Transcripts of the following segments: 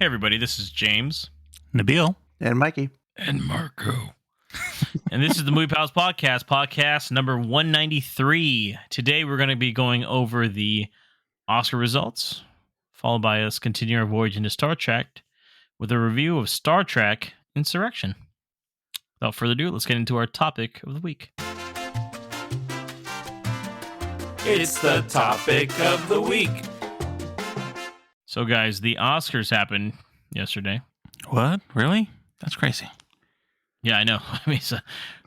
Hey everybody, this is James. Nabil. And Mikey. And Marco. And this is the Movie Pals podcast number 193. Today we're going to be going over the Oscar results, followed by us continuing our voyage into Star Trek with a review of Star Trek Insurrection. Without further ado, let's get into our topic of the week. It's the topic of the week. So guys, the Oscars happened yesterday. What? Really? That's crazy. Yeah, I know. I mean,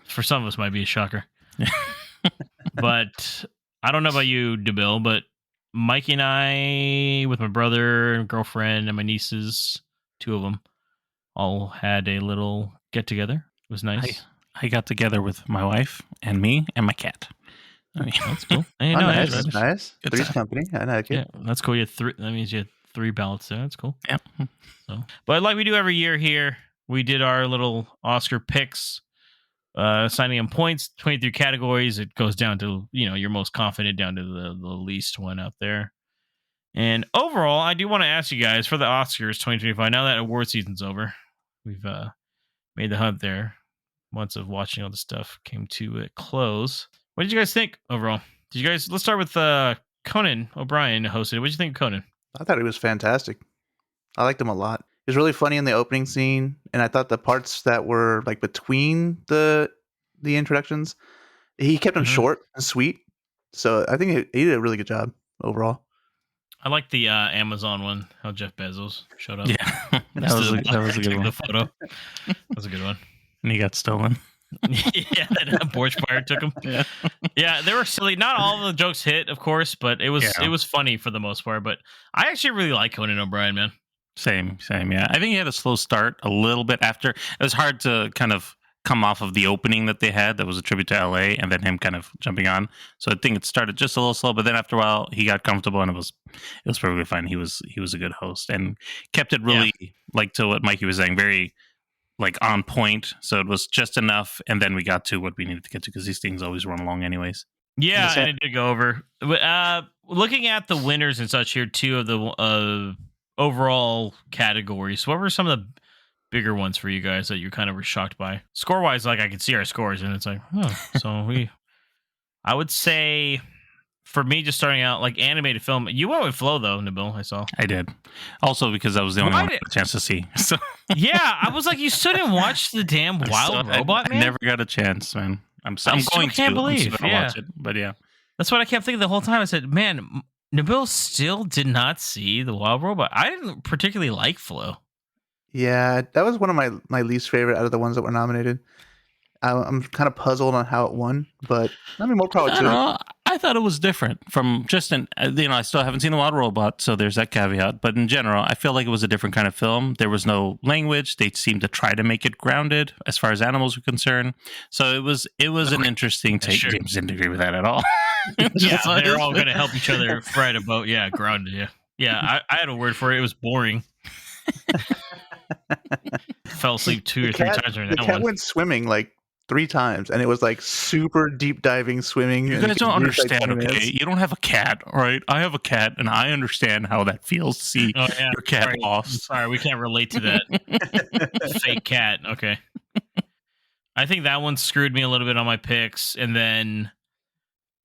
for some of us, might be a shocker. But I don't know about you, DeBill, but Mikey and I, with my brother and girlfriend and my nieces, two of them, all had a little get together. It was nice. I got together with my wife and me and my cat. I mean, that's cool. Hey, nice. Nice. Three's company. I like it. Yeah, that's cool. You had three. That means you had 3 ballots there. That's cool. Yeah. So, but like we do every year here, we did our little Oscar picks, assigning them points, 23 categories. It goes down to, your most confident down to the least one out there. And overall, I do want to ask you guys for the Oscars 2025, now that award season's over, we've made the hunt there. Months of watching all the stuff came to a close. What did you guys think overall? Let's start with Conan O'Brien hosted. What did you think of Conan? I thought he was fantastic. I liked him a lot. He was really funny in the opening scene, and I thought the parts that were like between the introductions, he kept them short and sweet. So I think he did a really good job overall. I like the Amazon one, how Jeff Bezos showed up. Yeah, that was a good one. The photo. That was a good one. And he got stolen. Yeah, that Borch Fire took him. Yeah, they were silly. Not all of the jokes hit, of course, but it was funny for the most part. But I actually really like Conan O'Brien, man. Same. Yeah, I think he had a slow start a little bit after. It was hard to kind of come off of the opening that they had. That was a tribute to LA, and then him kind of jumping on. So I think it started just a little slow, but then after a while he got comfortable, and it was perfectly fine. He was a good host and kept it really like to what Mikey was saying, very like on point, so it was just enough, and then we got to what we needed to get to because these things always run along anyways. Yeah, and it did go over. But looking at the winners and such here too of the overall categories, what were some of the bigger ones for you guys that you kind of were shocked by? Score wise, like I could see our scores, and it's like, I would say. For me, just starting out, like animated film, you went with Flow, though, Nabil, I saw. I did. Also because I was the only one with a chance to see. So yeah, I was like, you still didn't watch the damn Wild Robot, man? I never got a chance, man. I'm going to. Can't believe, watch it, but yeah. That's what I kept thinking the whole time. I said, man, Nabil still did not see the Wild Robot. I didn't particularly like Flow. Yeah, that was one of my least favorite out of the ones that were nominated. I'm kind of puzzled on how it won, but I mean, more power to it. I thought it was different from just I still haven't seen the Wild Robot, so there's that caveat. But in general, I feel like it was a different kind of film. There was no language. They seemed to try to make it grounded as far as animals were concerned. So it was an interesting take. Sure. James didn't agree with that at all. They're all going to help each other write about, grounded, Yeah, I had a word for it. It was boring. Fell asleep 2 or 3 times during that one. The cat went swimming like 3 times, and it was like super deep diving swimming. You guys don't understand, okay? You don't have a cat, all right? I have a cat, and I understand how that feels to see your cat lost. Sorry, we can't relate to that. Fake cat, okay. I think that one screwed me a little bit on my picks, and then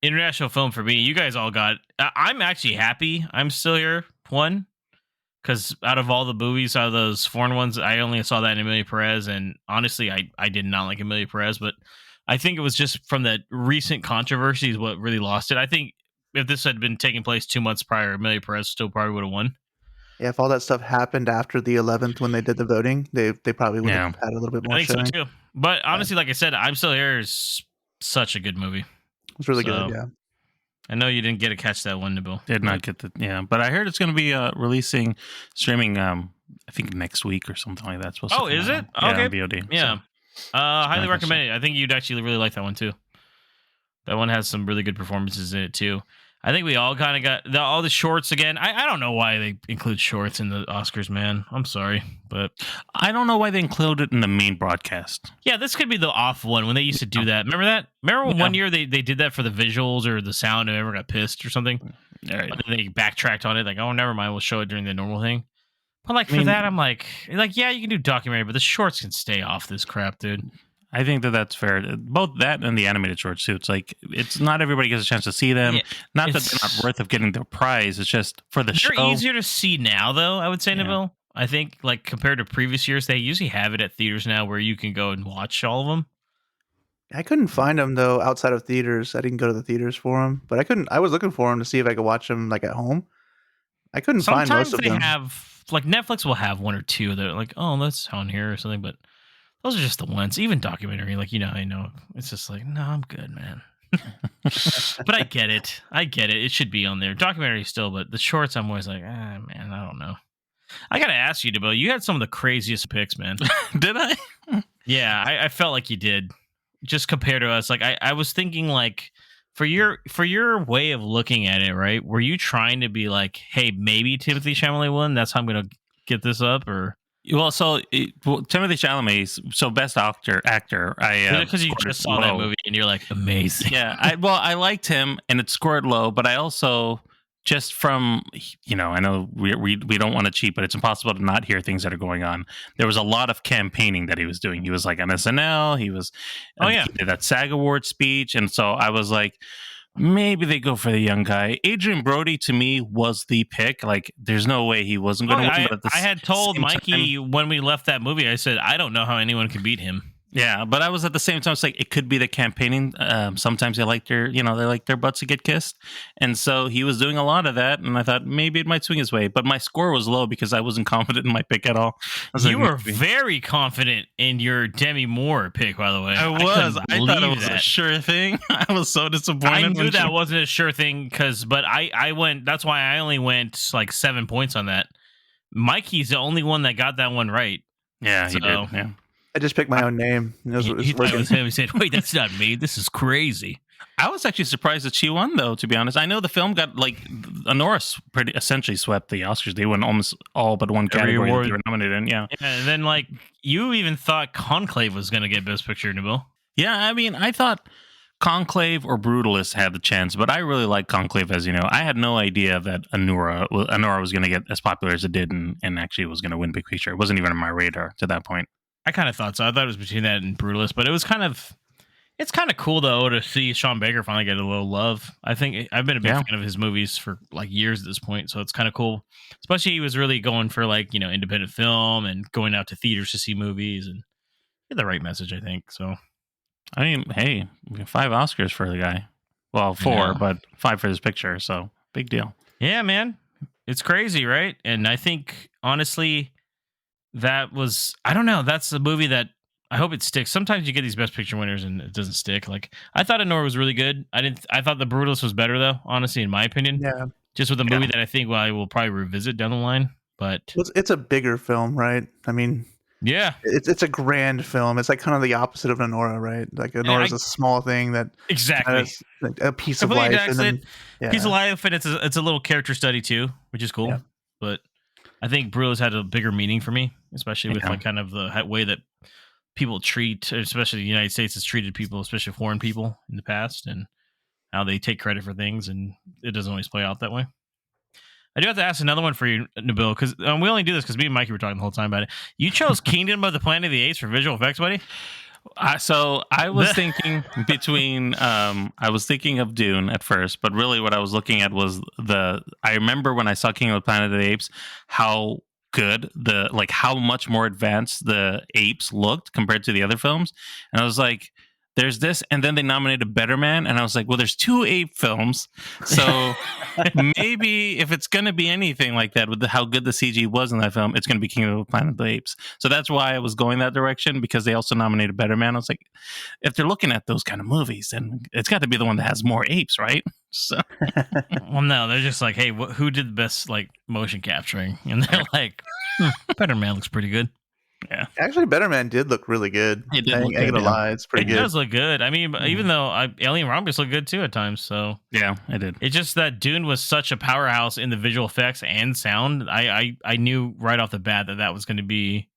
international film for me, you guys all got... I'm actually happy I'm still here, one, because out of all the movies, out of those foreign ones, I only saw that in Emilia Perez, and honestly, I did not like Emilia Perez, but I think it was just from the recent controversies what really lost it. I think if this had been taking place 2 months prior, Emilia Perez still probably would have won. Yeah, if all that stuff happened after the 11th when they did the voting, they probably would have had a little bit more. I think so too. But honestly, like I said, I'm Still Here is such a good movie. It's really good, yeah. I know you didn't get to catch that one, Nabil. Did not get but I heard it's going to be releasing streaming. I think next week or something like that. Is it? Yeah, okay. on VOD. Yeah, so. Highly recommend it. I think you'd actually really like that one too. That one has some really good performances in it too. I think we all kind of got all the shorts again. I don't know why they include shorts in the Oscars, man. I'm sorry, but I don't know why they include it in the main broadcast. Yeah, this could be the off one when they used to do that. Remember that? Remember one year they did that for the visuals or the sound and everyone got pissed or something? Right. And then they backtracked on it like, oh, never mind, we'll show it during the normal thing. But like I for mean, that, I'm like, yeah, you can do documentary, but the shorts can stay off this crap, dude. I think that's fair. Both that and the animated short suits. Like, it's not everybody gets a chance to see them. Yeah, Not that they're not worth of getting their prize. It's just for the they're show. easier to see now, though. I would say, Yeah. Nabil. I think like compared to previous years, they usually have it at theaters now where you can go and watch all of them. I couldn't find them though outside of theaters. I didn't go to the theaters for them, but I couldn't. I was looking for them to see if I could watch them like at home. I couldn't find most Sometimes of they them. have like Netflix will have one or two that are like, oh, that's on here or something, but those are just the ones. Even documentary, like I know it's just like, no, I'm good, man. But I get it. It should be on there. Documentary still, but the shorts, I'm always like, man, I don't know. I gotta ask you, DeBo. You had some of the craziest picks, man. Did I? Yeah, I felt like you did. Just compared to us, like I was thinking, like for your way of looking at it, right? Were you trying to be like, hey, maybe Timothy Chalamet won? That's how I'm gonna get this up, or Well, Timothy Chalamet. So best actor. because you just saw that movie and you're like, amazing. Yeah, I liked him, and it scored low, but I also just from I know we don't want to cheat, but it's impossible to not hear things that are going on. There was a lot of campaigning that he was doing. He was like on SNL. He was he did that SAG Award speech, and so I was like, maybe they go for the young guy. Adrian Brody to me was the pick. Like, there's no way he wasn't going to win. But I had told Mikey when we left that movie, I said, I don't know how anyone could beat him. Yeah, but I was at the same time. It's like it could be the campaigning. Sometimes they like their butts to get kissed, and so he was doing a lot of that. And I thought maybe it might swing his way. But my score was low because I wasn't confident in my pick at all. You were very confident in your Demi Moore pick, by the way. I was. I thought it was a sure thing. I was so disappointed. I knew that wasn't a sure thing but I went. That's why I only went like 7 points on that. Mikey's the only one that got that one right. Yeah, he did. Yeah. I just picked my own name. He thought it was him. He said, wait, that's not me. This is crazy. I was actually surprised that she won, though, to be honest. I know the film got, Norris pretty essentially swept the Oscars. They won almost all but one category that they were nominated in, yeah. And then, you even thought Conclave was going to get Best Picture, Nabil. Yeah, I mean, I thought Conclave or Brutalist had the chance, but I really like Conclave, as you know. I had no idea that Anora was going to get as popular as it did and actually was going to win Big Picture. It wasn't even on my radar to that point. I kind of thought so. I thought it was between that and Brutalist, but it's kind of cool though to see Sean Baker finally get a little love. I think I've been a big fan of his movies for years at this point, so it's kind of cool. Especially he was really going for independent film and going out to theaters to see movies and get the right message, I think. So, I mean, hey, 5 Oscars for the guy. Well, 4, but 5 for this picture, so big deal. Yeah, man, it's crazy, right? And I think honestly, that was, I don't know. That's a movie that I hope it sticks. Sometimes you get these Best Picture winners and it doesn't stick. I thought Anora was really good. I thought The Brutalist was better though, honestly, in my opinion. Yeah. Just with a movie that I think I will probably revisit down the line. But it's a bigger film, right? I mean, yeah, it's a grand film. It's like kind of the opposite of Anora, right? Like Anora's a small thing that exactly a piece of life, and then, piece of life, and it's a little character study too, which is cool. Yeah. But I think Brutalist had a bigger meaning for me, especially with kind of the way that people treat, especially the United States has treated people, especially foreign people in the past, and how they take credit for things, and it doesn't always play out that way. I do have to ask another one for you, Nabil, because we only do this because me and Mikey were talking the whole time about it. You chose Kingdom of the Planet of the Apes for visual effects, buddy? So I was thinking I was thinking of Dune at first, but really what I was looking at was I remember when I saw King of the Planet of the Apes, how good how much more advanced the apes looked compared to the other films. And I was like, there's this, and then they nominated Better Man, and I was like, well, there's 2 ape films, so maybe if it's going to be anything like that with how good the CG was in that film, it's going to be King of the Planet of the Apes. So that's why I was going that direction, because they also nominated Better Man. I was like, if they're looking at those kind of movies, then it's got to be the one that has more apes, right? So, well, no, they're just like, hey, who did the best motion capturing? And they're like, Better Man looks pretty good. Yeah, actually, Better Man did look really good. It did. I ain't gonna lie, it's pretty good. It does look good. I mean, even though Alien Romulus looked good too at times. So yeah, it did. It's just that Dune was such a powerhouse in the visual effects and sound. I knew right off the bat that was going to be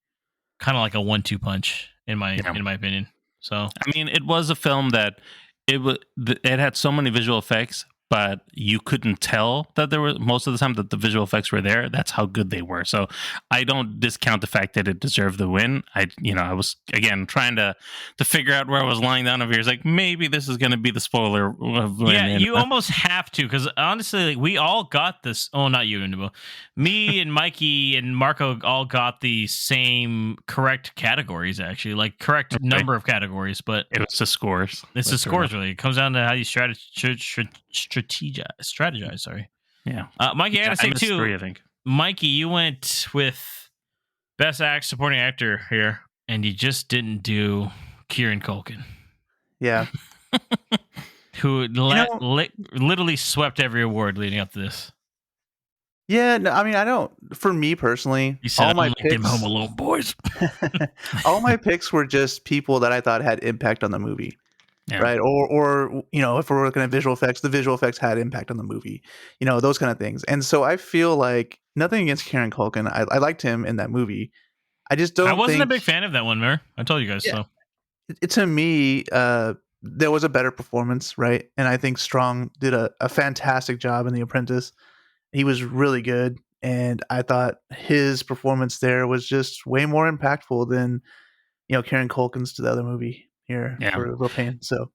kind of like a 1-2 punch in my opinion. So I mean, it was a film that it had so many visual effects, but you couldn't tell that there were most of the time that the visual effects were there. That's how good they were. So I don't discount the fact that it deserved the win. I was again trying to figure out where I was lying down over here. It's like maybe this is going to be the spoiler of win. Yeah, you almost have to, because honestly, like, we all got this. Oh, not you, Indibo. Me and Mikey and Marco all got the same correct categories, actually, like correct number of categories, but it was the scores. It's the scores, really. It comes down to how you strategize. Sorry. Yeah. Mikey, I gotta say too. 3, I think. Mikey, you went with best supporting actor here, and you just didn't do Kieran Culkin. Yeah. Who literally swept every award leading up to this. Yeah, no, I mean, I don't. For me personally, You said all my I liked them Home Alone boys. all my picks were just people that I thought had impact on the movie, right? Or if we're looking at visual effects, the visual effects had impact on the movie, those kind of things. And so I feel like nothing against Kieran Culkin. I liked him in that movie. I just don't. I wasn't a big fan of that one, Mir. I told you guys so. To me, there was a better performance, right? And I think Strong did a fantastic job in The Apprentice. He was really good, and I thought his performance there was just way more impactful than Kieran Culkin's to the other movie here for Real Pain. So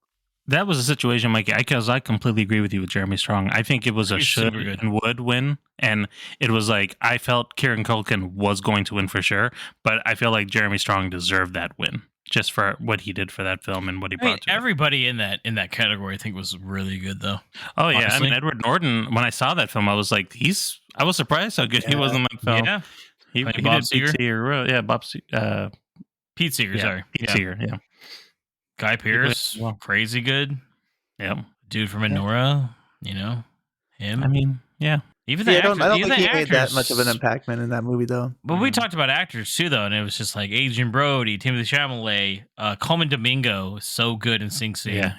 that was a situation, Mike, because I completely agree with you with Jeremy Strong. I think it was a should and would win, and it was like I felt Kieran Culkin was going to win for sure, but I feel like Jeremy Strong deserved that win just for what he did for that film and what he brought to everybody in that category. I think was really good, though. Oh yeah, honestly. I mean Edward Norton. When I saw that film, I was like, I was surprised how good he was in that film. Yeah, he Bob Seger. Yeah, Bob. Pete Seeger. Yeah, sorry, Pete Seeger. Yeah, Guy Pearce, crazy good. Yeah, dude from Anora. Him. I mean, yeah. Even the actors, I don't think he made that much of an impactment in that movie, though. But we talked about actors too, though, and it was just like Adrian Brody, Timothy Chalamet, Coleman Domingo, so good in Sing Sing. Yeah,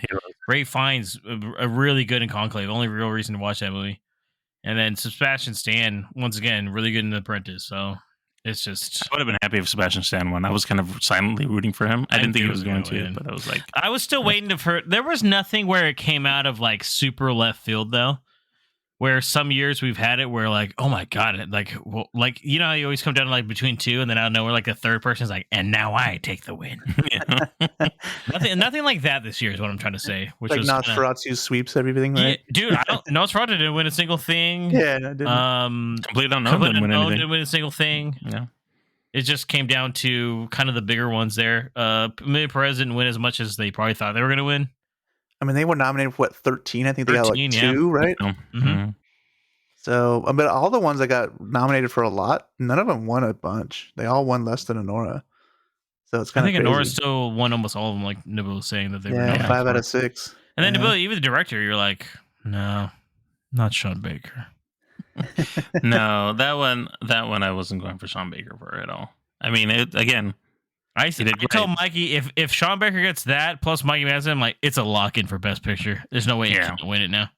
Ray Fiennes, a really good in Conclave. Only real reason to watch that movie. And then Sebastian Stan, once again, really good in The Apprentice. So it's just. I would have been happy if Sebastian Stan won. I was kind of silently rooting for him. I didn't think he was going to, but I was like, I was still waiting for. There was nothing where it came out of like super left field, though. Where some years we've had it where like, oh my god, you always come down to like between two, and then out of nowhere, like the third person is like, and now I take the win. nothing like that this year is what I'm trying to say. Which like was Nosferatu sweeps everything, right? Yeah, dude, Nosferatu didn't win a single thing. Yeah, I didn't. Complete Unknown didn't win a single thing. Yeah, it just came down to kind of the bigger ones there. Amelia Perez didn't win as much as they probably thought they were going to win. I mean, they were nominated for 13? I think they got like 2, right? Mm-hmm. So, but all the ones that got nominated for a lot, none of them won a bunch. They all won less than Anora. So it's kind of crazy. I think Anora still won almost all of them, like Nabil was saying that they were nominated 5 out of 6. And then Nabil, even the director, you're like, no, not Sean Baker. No, that one I wasn't going for Sean Baker for at all. I mean, I tell Mikey if Sean Baker gets that plus Mikey Madsen, I'm like, it's a lock in for Best Picture. There's no way you can win it now.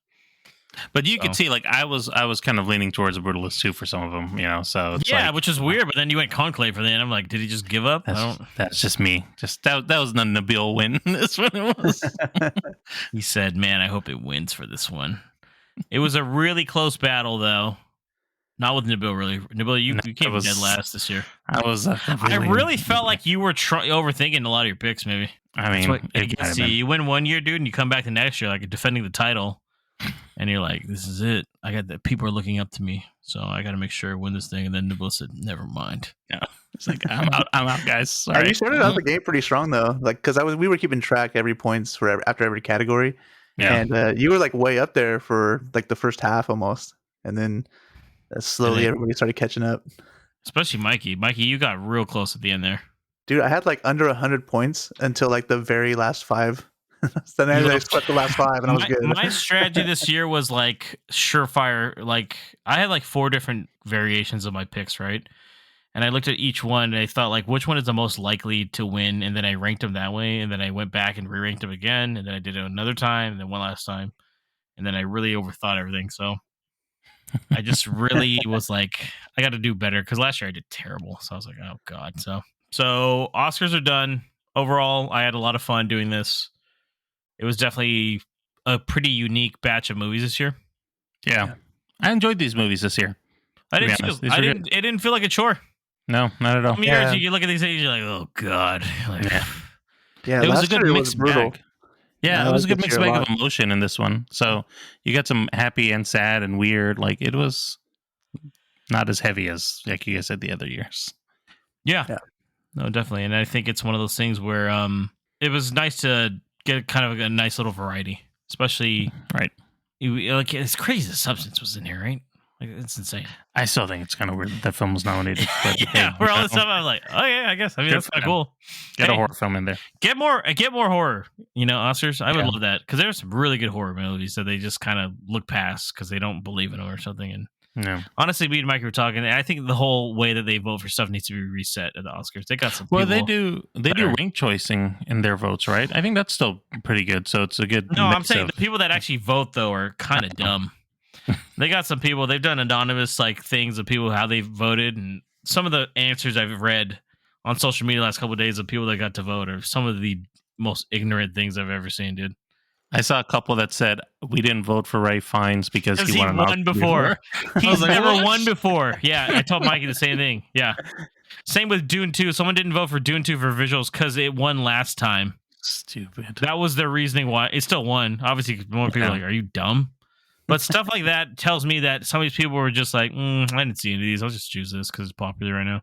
But you could see, like, I was kind of leaning towards The Brutalist too for some of them, So it's which is weird. But then you went Conclave for the end. I'm like, did he just give up? That's just me. That was the Nabil win. This one it was. He said, "Man, I hope it wins for this one." It was a really close battle, though. Not with Nabil, really. Nabil, you came dead last this year. I was. I really felt like you were overthinking a lot of your picks. Maybe. I mean, you win one year, dude, and you come back the next year, like defending the title, and you're like, "This is it. I got that. People are looking up to me, so I got to make sure I win this thing." And then Nabil said, "Never mind." Yeah, it's like I'm out, guys. Sorry. You started out the game pretty strong though, like because we were keeping track every points for after every category, and you were like way up there for like the first half almost, and then. Slowly, everybody started catching up. Especially Mikey. Mikey, you got real close at the end there. Dude, I had like under 100 points until like the very last 5. Then I swept the last 5 and I was good. My strategy this year was like surefire. Like I had like 4 different variations of my picks, right? And I looked at each one and I thought like which one is the most likely to win, and then I ranked them that way, and then I went back and re-ranked them again, and then I did it another time, and then one last time, and then I really overthought everything. So I just really was like, I got to do better because last year I did terrible. So I was like, oh god. So Oscars are done. Overall, I had a lot of fun doing this. It was definitely a pretty unique batch of movies this year. Yeah. I enjoyed these movies this year. I To be did too. honest, these were good. It didn't feel like a chore. No, not at all. Some years you look at these things, you're like, oh god. Like, Yeah, It was a last good year it mixed was brutal. bag. Yeah, I it was a like good this mixed year a bag of lot. emotion in this one. So you got some happy and sad and weird. Like it was not as heavy as like you guys said the other years. Yeah. Yeah. No, definitely. And I think it's one of those things where it was nice to get kind of a nice little variety, especially Right. like it's crazy the Substance was in here, right? Like it's insane. I still think it's kind of weird that film was nominated. But Yeah, hey, where all this stuff I'm like, oh yeah, I guess. I mean Good that's for kind of them. cool. Get a Hey, horror film in there. Get more horror, Oscars. I would Yeah. love that because there's some really good horror movies that they just kind of look past because they don't believe in them or something. And No. honestly, me and Mike were talking. I think the whole way that they vote for stuff needs to be reset at the Oscars. They got some. Well, people they do rank choicing in their votes, right? I think that's still pretty good. So it's a good. No, I'm mix saying of- the people that actually vote though are kind of dumb. They got some people. They've done anonymous like things of people how they voted, and some of the answers I've read on social media the last couple of days of people that got to vote are some of the most ignorant things I've ever seen, dude. I saw a couple that said we didn't vote for Ray Fiennes because Because he he won, an won Oscar before. He's was like, never "What?" won before. Yeah, I told Mikey the same thing. Yeah. Same with Dune 2. Someone didn't vote for Dune 2 for visuals because it won last time. Stupid. That was their reasoning why it still won. Obviously, more people are like, are you dumb? But stuff like that tells me that some of these people were just like, I didn't see any of these. I'll just choose this because it's popular right now.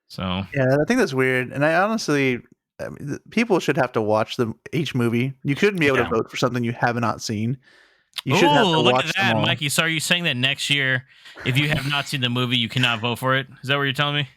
So, Yeah, I think that's weird. And I honestly, people should have to watch each movie. You shouldn't be able to Yeah. vote for something you have not seen. You should have to look watch at them that, all. Mikey. So, are you saying that next year, if you have not seen the movie, you cannot vote for it? Is that what you're telling me?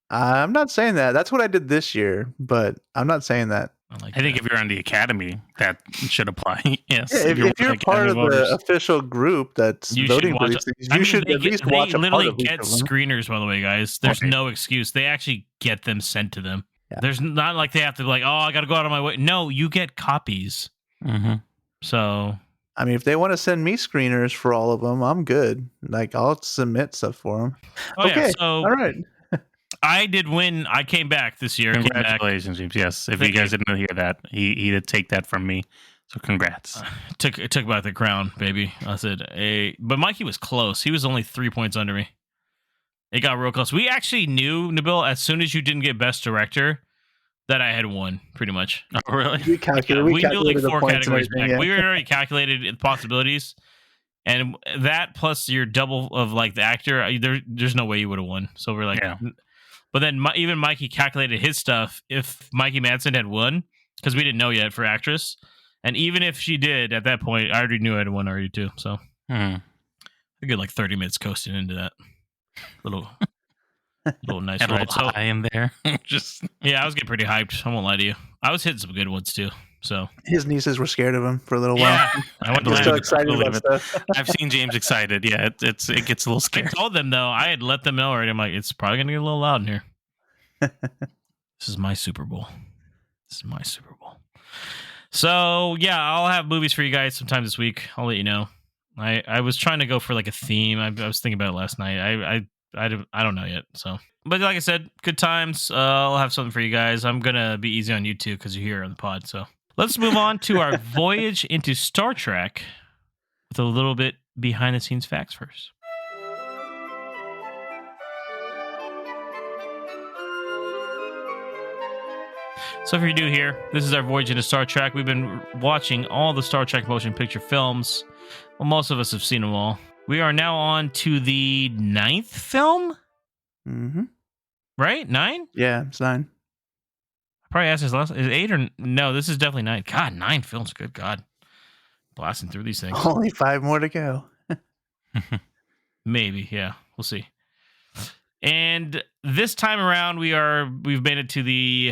I'm not saying that. That's what I did this year, but I'm not saying that. I think if you're on the Academy, that should apply. Yes. Yeah, if one you're the part Academy of voters. the official group that's You should voting for watch these it. things, I you mean, should they at get- least they watch a part literally of each get of them. screeners, by the way, guys. There's Okay. no excuse. They actually get them sent to them. Yeah. There's not like they have to be like, oh, I got to go out of my way. No, you get copies. Mhm. So, I mean, if they want to send me screeners for all of them, I'm good. Like, I'll submit stuff for them. oh yeah. Okay, So all right. I did win. I came back this year. Came back. Congratulations, James. Yes. If Thank you guys didn't hear that, he did take that from me. So congrats. Took back the crown, baby. I said, hey, but Mikey was close. He was only 3 points under me. It got real close. We actually knew, Nabil, as soon as you didn't get best director, that I had won, pretty much. Oh, really? We calculated, We knew like calculated the 4 points and categories back. everything, We already calculated the possibilities, and that plus your double of like the actor, there's no way you would have won. So we're like, Yeah. but then even Mikey calculated his stuff. If Mikey Madsen had won, because we didn't know yet for actress, and even if she did at that point, I already knew I had won already too. So Hmm. I get like 30 minutes coasting into that little nice Had a ride. little So high in there. Just yeah, I was getting pretty hyped. I won't lie to you. I was hitting some good ones too. So His nieces were scared of him for a little yeah, while. I went He was to so land. excited Believe about it. stuff. I've seen James excited. Yeah, it gets a little I scary. told them though. I had let them know already. I'm like, it's probably gonna get a little loud in here. This is my Super Bowl. This is my Super Bowl. So yeah, I'll have movies for you guys sometime this week. I'll let you know. I was trying to go for like a theme. I was thinking about it last night. I don't know yet. So, but like I said, good times. I'll have something for you guys. I'm gonna be easy on you too because you're here on the pod. So let's move on to our voyage into Star Trek with a little bit behind the scenes facts first. So if you're new here, this is our voyage into Star Trek. We've been watching all the Star Trek motion picture films. Well, most of us have seen them all. We are now on to the 9th film, Mm-hmm. right? 9? Yeah, it's 9. I probably asked this last. Is it 8 or no? This is definitely 9. God, 9 films. Good God, blasting through these things. Only 5 more to go. Maybe, yeah. We'll see. And this time around, we've made it to the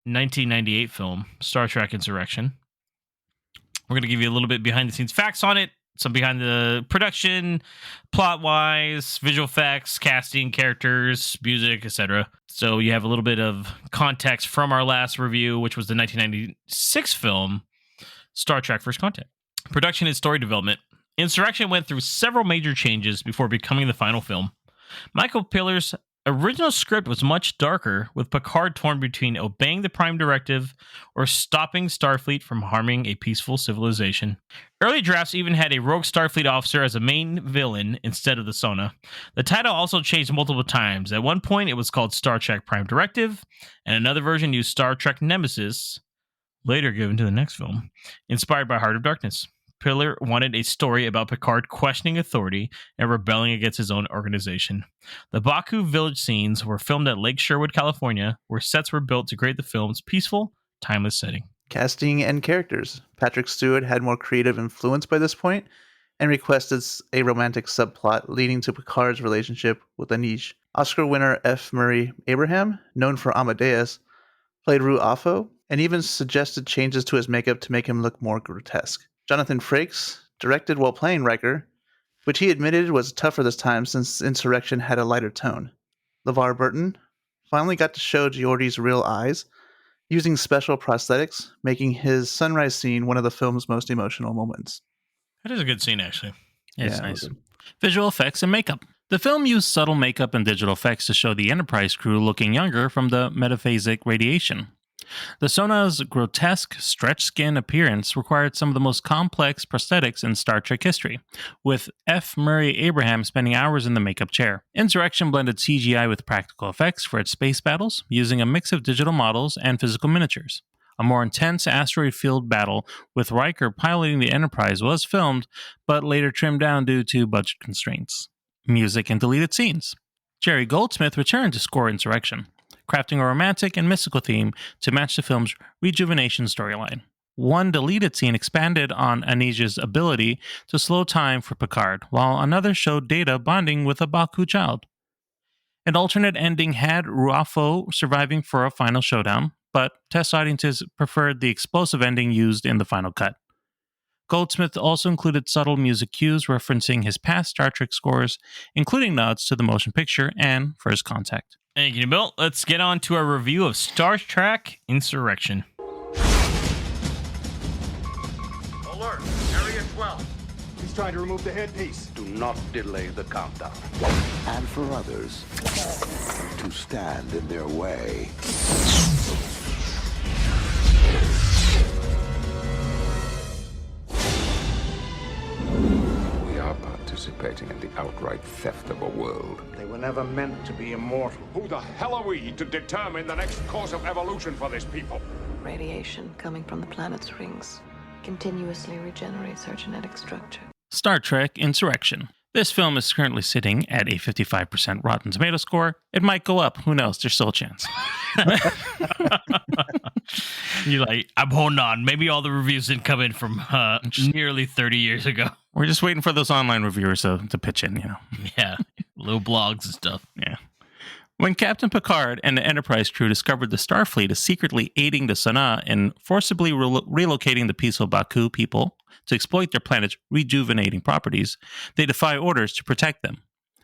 1998 film, Star Trek Insurrection. We're going to give you a little bit behind the scenes facts on it, some behind the production, plot wise, visual effects, casting, characters, music, etc. So you have a little bit of context from our last review, which was the 1996 film, Star Trek First Contact. Production and story development. Insurrection went through several major changes before becoming the final film. Michael Pillars original script was much darker, with Picard torn between obeying the Prime Directive or stopping Starfleet from harming a peaceful civilization. Early drafts even had a rogue Starfleet officer as a main villain instead of the Sona. The title also changed multiple times. At one point, it was called Star Trek Prime Directive, and another version used Star Trek Nemesis, later given to the next film, inspired by Heart of Darkness. Piller wanted a story about Picard questioning authority and rebelling against his own organization. The Baku village scenes were filmed at Lake Sherwood, California, where sets were built to create the film's peaceful, timeless setting. Casting and characters. Patrick Stewart had more creative influence by this point and requested a romantic subplot leading to Picard's relationship with Anish. Oscar winner F. Murray Abraham, known for Amadeus, played Ruafo, and even suggested changes to his makeup to make him look more grotesque. Jonathan Frakes directed while playing Riker, which he admitted was tougher this time since Insurrection had a lighter tone. LeVar Burton finally got to show Geordi's real eyes using special prosthetics, making his sunrise scene one of the film's most emotional moments. That is a good scene, actually. Yeah, it's nice. Visual effects and makeup. The film used subtle makeup and digital effects to show the Enterprise crew looking younger from the metaphasic radiation. The Sona's grotesque, stretched skin appearance required some of the most complex prosthetics in Star Trek history, with F. Murray Abraham spending hours in the makeup chair. Insurrection blended CGI with practical effects for its space battles, using a mix of digital models and physical miniatures. A more intense asteroid field battle with Riker piloting the Enterprise was filmed, but later trimmed down due to budget constraints. Music and deleted scenes. Jerry Goldsmith returned to score Insurrection, crafting a romantic and mystical theme to match the film's rejuvenation storyline. One deleted scene expanded on Anij's ability to slow time for Picard, while another showed Data bonding with a Baku child. An alternate ending had Ruafo surviving for a final showdown, but test audiences preferred the explosive ending used in the final cut. Goldsmith also included subtle music cues referencing his past Star Trek scores, including nods to the motion picture and First Contact. Thank you, Bill. Let's get on to our review of Star Trek Insurrection. Alert! Area 12. He's trying to remove the headpiece. Do not delay the countdown. And for others to stand in their way. We are participating in the outright theft of a world. They were never meant to be immortal. Who the hell are we to determine the next course of evolution for this people? Radiation coming from the planet's rings continuously regenerates our genetic structure. Star Trek Insurrection. This film is currently sitting at a 55% Rotten Tomato score. It might go up. Who knows? There's still a chance. You're like, I'm holding on. Maybe all the reviews didn't come in from nearly 30 years ago. We're just waiting for those online reviewers to pitch in, you know. Yeah, little blogs and stuff. Yeah. When Captain Picard and the Enterprise crew discovered the Starfleet is secretly aiding the Sana in forcibly relocating the peaceful Baku people to exploit their planet's rejuvenating properties, they defy orders to protect them.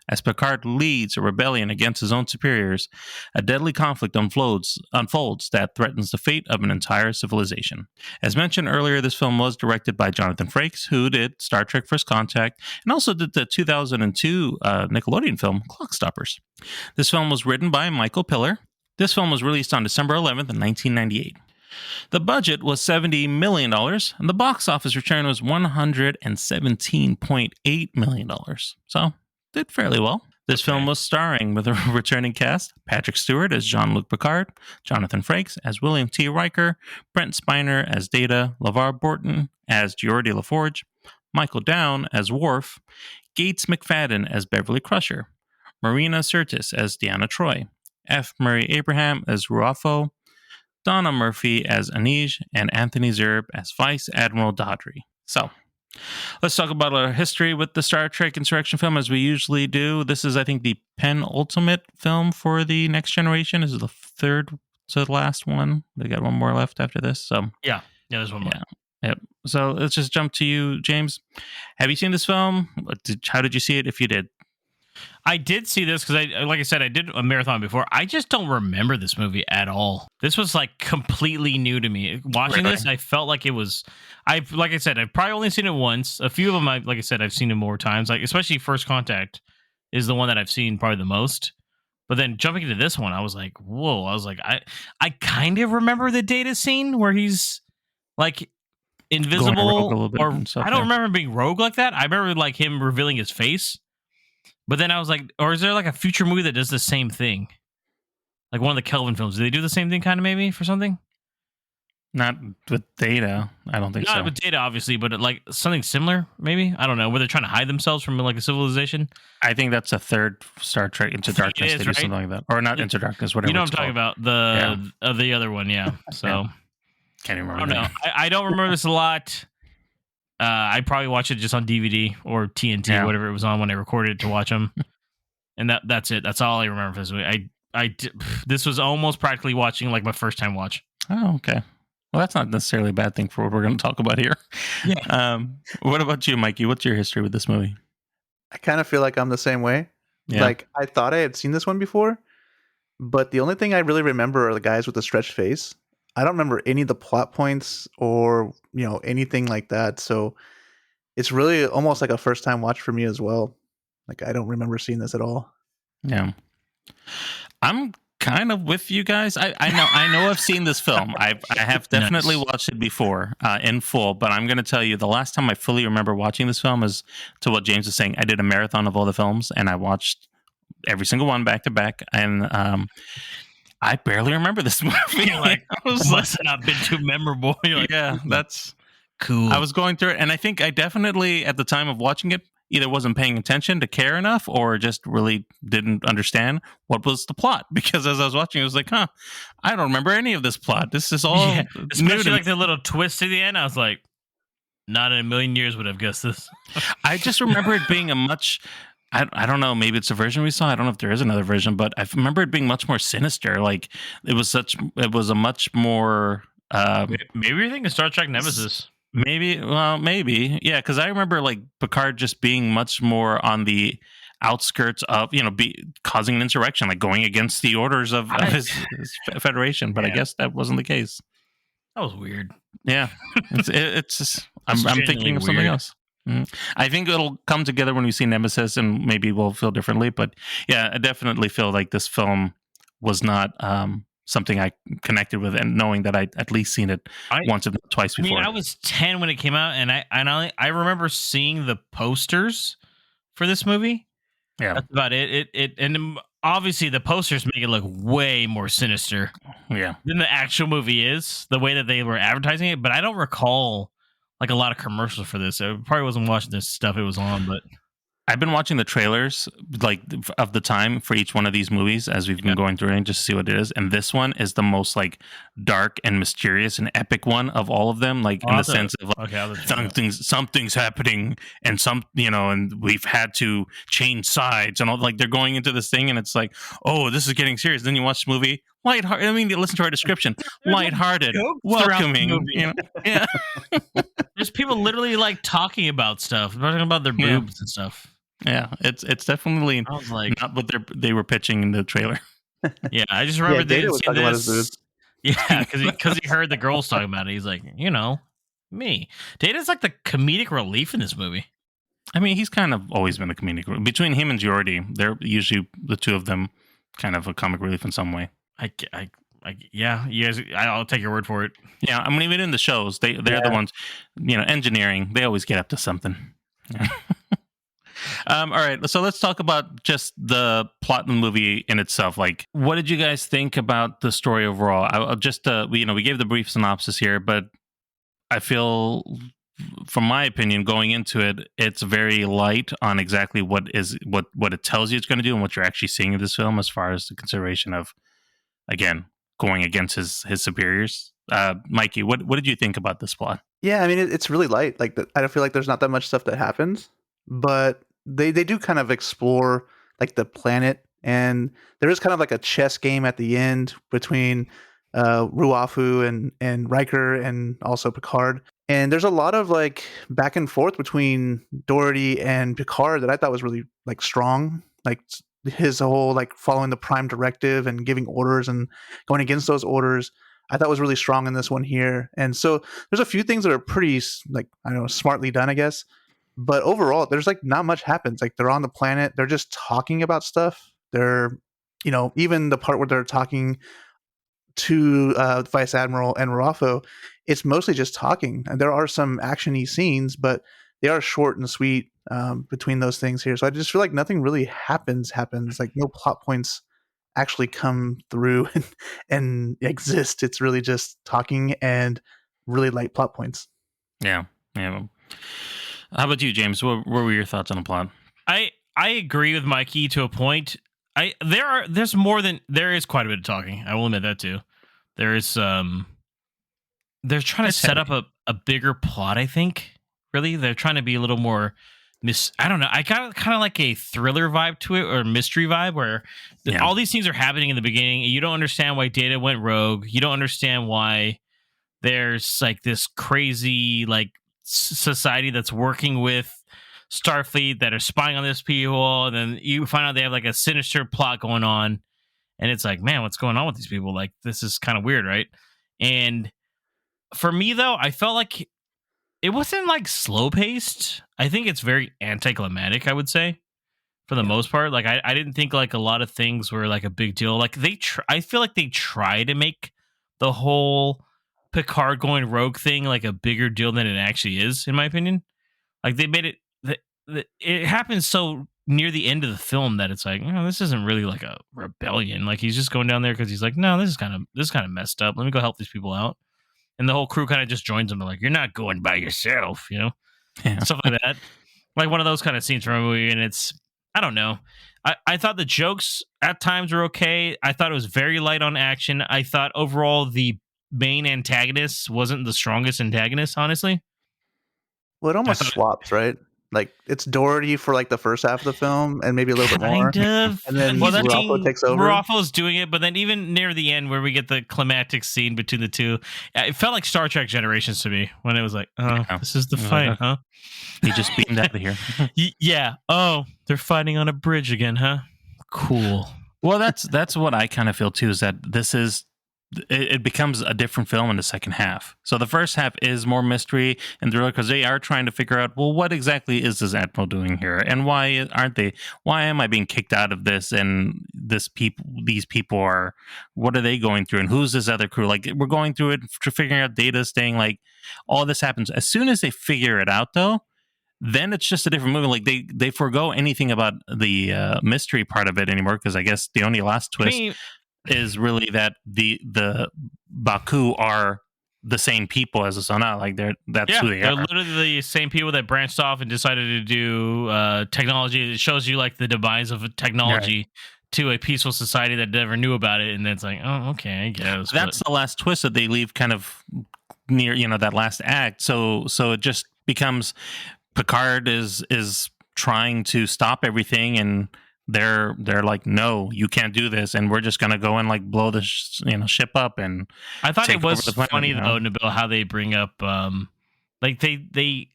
As Picard leads a rebellion against his own superiors, a deadly conflict unfolds that threatens the fate of an entire civilization. As mentioned earlier, this film was directed by Jonathan Frakes, who did Star Trek First Contact, and also did the 2002 Nickelodeon film Clockstoppers. This film was written by Michael Piller. This film was released on December 11th, 1998. The budget was $70 million, and the box office return was $117.8 million. So, did fairly well. This film was starring with a returning cast, Patrick Stewart as Jean-Luc Picard, Jonathan Frakes as William T. Riker, Brent Spiner as Data, LeVar Burton as Geordi LaForge, Michael Down as Worf, Gates McFadden as Beverly Crusher, Marina Sirtis as Deanna Troi, F. Murray Abraham as Ruafo, Donna Murphy as Anij, and Anthony Zerb as Vice Admiral Dodry. So, let's talk about our history with the Star Trek Insurrection film as we usually do. This is, I think, the penultimate film for the Next Generation. This is the third to the last one. They got one more left after this. So Yeah, there's one more. Yeah. Yep. So let's just jump to you, James. Have you seen this film? How did you see it if you did? I did see this because, like I said, I did a marathon before. I just don't remember this movie at all. This was like completely new to me. Watching this, I felt like it was. Like I said, I've probably only seen it once. A few of them, I've seen it more times. Like especially First Contact is the one that I've seen probably the most. But then jumping into this one, I was like, whoa! I was like, I kind of remember the Data scene where he's like Going rogue a invisible, little bit or and stuff, I don't yeah. remember him being rogue like that. I remember like him revealing his face. But then I was like, or is there like a future movie that does the same thing? Like one of the Kelvin films. Do they do the same thing kind of maybe for something? Not with Data. I don't think Not so. with Data, obviously, but like something similar, maybe. I don't know. Where they're trying to hide themselves from like a civilization. I think that's a third Star Trek Into Darkness. is, They do right? something like that, or not Into Darkness, whatever. You know what it's I'm talking called. about? The other one, yeah. So Yeah. Can't even I remember. don't know. that. I don't remember this a lot. I probably watched it just on DVD or TNT, Yeah. whatever it was on when I recorded it to watch them, and that's it. That's all I remember for this movie. This was almost practically watching like my first time watch. Oh, okay. Well, that's not necessarily a bad thing for what we're going to talk about here. Yeah. What about you, Mikey? What's your history with this movie? I kind of feel like I'm the same way. Yeah. Like I thought I had seen this one before, but the only thing I really remember are the guys with the stretched face. I don't remember any of the plot points or anything like that. So it's really almost like a first time watch for me as well. Like I don't remember seeing this at all. Yeah. I'm kind of with you guys. I know I've seen this film. I have definitely watched it before in full, but I'm going to tell you the last time I fully remember watching this film is to what James was saying. I did a marathon of all the films and I watched every single one back to back, and I barely remember this movie. Like, must have not been too memorable. You're like, yeah, that's cool. I was going through it, and I think I definitely, at the time of watching it, either wasn't paying attention to care enough or just really didn't understand what was the plot. Because as I was watching, I was like, I don't remember any of this plot. This is all new to especially me. like the little twist at the end. I was like, not in a million years would have guessed this. I just remember it being a much... I don't know. Maybe it's a version we saw. I don't know if there is another version, but I remember it being much more sinister. Like it was a much more. Maybe you're thinking Star Trek Nemesis. Maybe, yeah. Because I remember like Picard just being much more on the outskirts of causing an insurrection, like going against the orders of his Federation. But I guess that wasn't the case. That was weird. Yeah, it's just, I'm thinking of something weird. else. I think it'll come together when we see Nemesis, and maybe we'll feel differently. But yeah, I definitely feel like this film was not something I connected with, and knowing that I'd at least seen it once or twice before. I mean, I was 10 when it came out, and I remember seeing the posters for this movie. Yeah, that's about it. And obviously the posters make it look way more sinister. Yeah, than the actual movie is, the way that they were advertising it. But I don't recall like a lot of commercials for this. I probably wasn't watching this stuff it was on, but I've been watching the trailers like of the time for each one of these movies as we've been going through it just to see what it is. And this one is the most like dark and mysterious and epic one of all of them. Like in the sense of like, something's happening, and and we've had to change sides, and all, like they're going into this thing, and it's like, oh, this is getting serious. Then you watch the movie, lighthearted. I mean, listen to our description, lighthearted, welcoming. Yeah. There's people literally like talking about stuff, talking about their boobs and stuff. Yeah, it's definitely not what they were pitching in the trailer. Yeah, I just remember they was talking about his boobs. Yeah, because he heard the girls talking about it. He's like, me. Data's like the comedic relief in this movie. I mean, he's kind of always been a comedic relief. Between him and Geordi, they're usually the two of them kind of a comic relief in some way. Yeah, you guys, I'll take your word for it. Yeah, I mean, even in the shows, they're the ones, engineering, they always get up to something. Yeah. All right, so let's talk about just the plot in the movie in itself. Like, what did you guys think about the story overall? I'll just, we gave the brief synopsis here, but I feel, from my opinion, going into it, it's very light on exactly what it tells you it's going to do and what you're actually seeing in this film, as far as the consideration of, again, going against his superiors. Mikey, what did you think about this plot? Yeah, I mean, it's really light. Like, I don't feel like there's not that much stuff that happens, but they do kind of explore like the planet, and there is kind of like a chess game at the end between Ruafu and Riker and also Picard. And there's a lot of like back and forth between Doherty and Picard that I thought was really like strong. Like his whole like following the Prime Directive and giving orders and going against those orders, I thought was really strong in this one here. And so there's a few things that are pretty like, I don't know, smartly done, I guess. But overall, there's like not much happens. Like they're on the planet, they're just talking about stuff. They're even the part where they're talking to Vice Admiral and Raffo, it's mostly just talking. And there are some actiony scenes, but they are short and sweet between those things here. So I just feel like nothing really happens. Like no plot points actually come through and exist. It's really just talking and really light plot points. Yeah. How about you, James? What were your thoughts on the plot? I agree with Mikey to a point. There is quite a bit of talking. I will admit that too. There is they're trying to set up a bigger plot, I think. Really, they're trying to be a little more I don't know. I got kind of like a thriller vibe to it, or mystery vibe, where all these things are happening in the beginning. And you don't understand why Data went rogue. You don't understand why there's like this crazy like society that's working with Starfleet that are spying on these people. And then you find out they have like a sinister plot going on. And it's like, man, what's going on with these people? Like, this is kind of weird, right? And for me, though, I felt like it wasn't like slow paced. I think it's very anticlimactic, I would say, for the most part. Like, I didn't think like a lot of things were like a big deal. Like I feel like they try to make the whole Picard going rogue thing like a bigger deal than it actually is, in my opinion. Like they made it happens so near the end of the film that it's like, this isn't really like a rebellion. Like he's just going down there because he's like, no, this is kind of messed up. Let me go help these people out. And the whole crew kind of just joins him. They're like, you're not going by yourself, stuff like that. Like one of those kind of scenes from a movie. And it's, I don't know. I thought the jokes at times were okay. I thought it was very light on action. I thought overall the main antagonist wasn't the strongest antagonist, honestly. Well, it almost swaps, right? Like it's Doherty for like the first half of the film, and maybe a little bit more. Kind of. And then Raffo takes over. Raffo's doing it, but then even near the end, where we get the climactic scene between the two, it felt like Star Trek Generations to me. When it was like, this is the fight, huh? He just beamed out of here. Yeah. Oh, they're fighting on a bridge again, huh? Cool. Well, that's what I kind of feel too. Is that it becomes a different film in the second half. So the first half is more mystery and thriller because they are trying to figure out, well, what exactly is this Admiral doing here, and why am I being kicked out of this? And these people are, what are they going through, and who's this other crew? Like we're going through it to figuring out Data staying. Like all this happens as soon as they figure it out, though. Then it's just a different movie. Like they forego anything about the mystery part of it anymore because I guess the only last twist is really that the Baku are the same people as the Sonata. Like that's who they are. They're literally the same people that branched off and decided to do technology. It shows you like the demise of technology to a peaceful society that never knew about it, and then it's like, oh, okay, I guess. That's the last twist that they leave kind of near, that last act. So it just becomes Picard is trying to stop everything, and they're like, no, you can't do this, and we're just gonna go and like blow the ship up. And I thought it was funny though, Nabil, how they bring up like they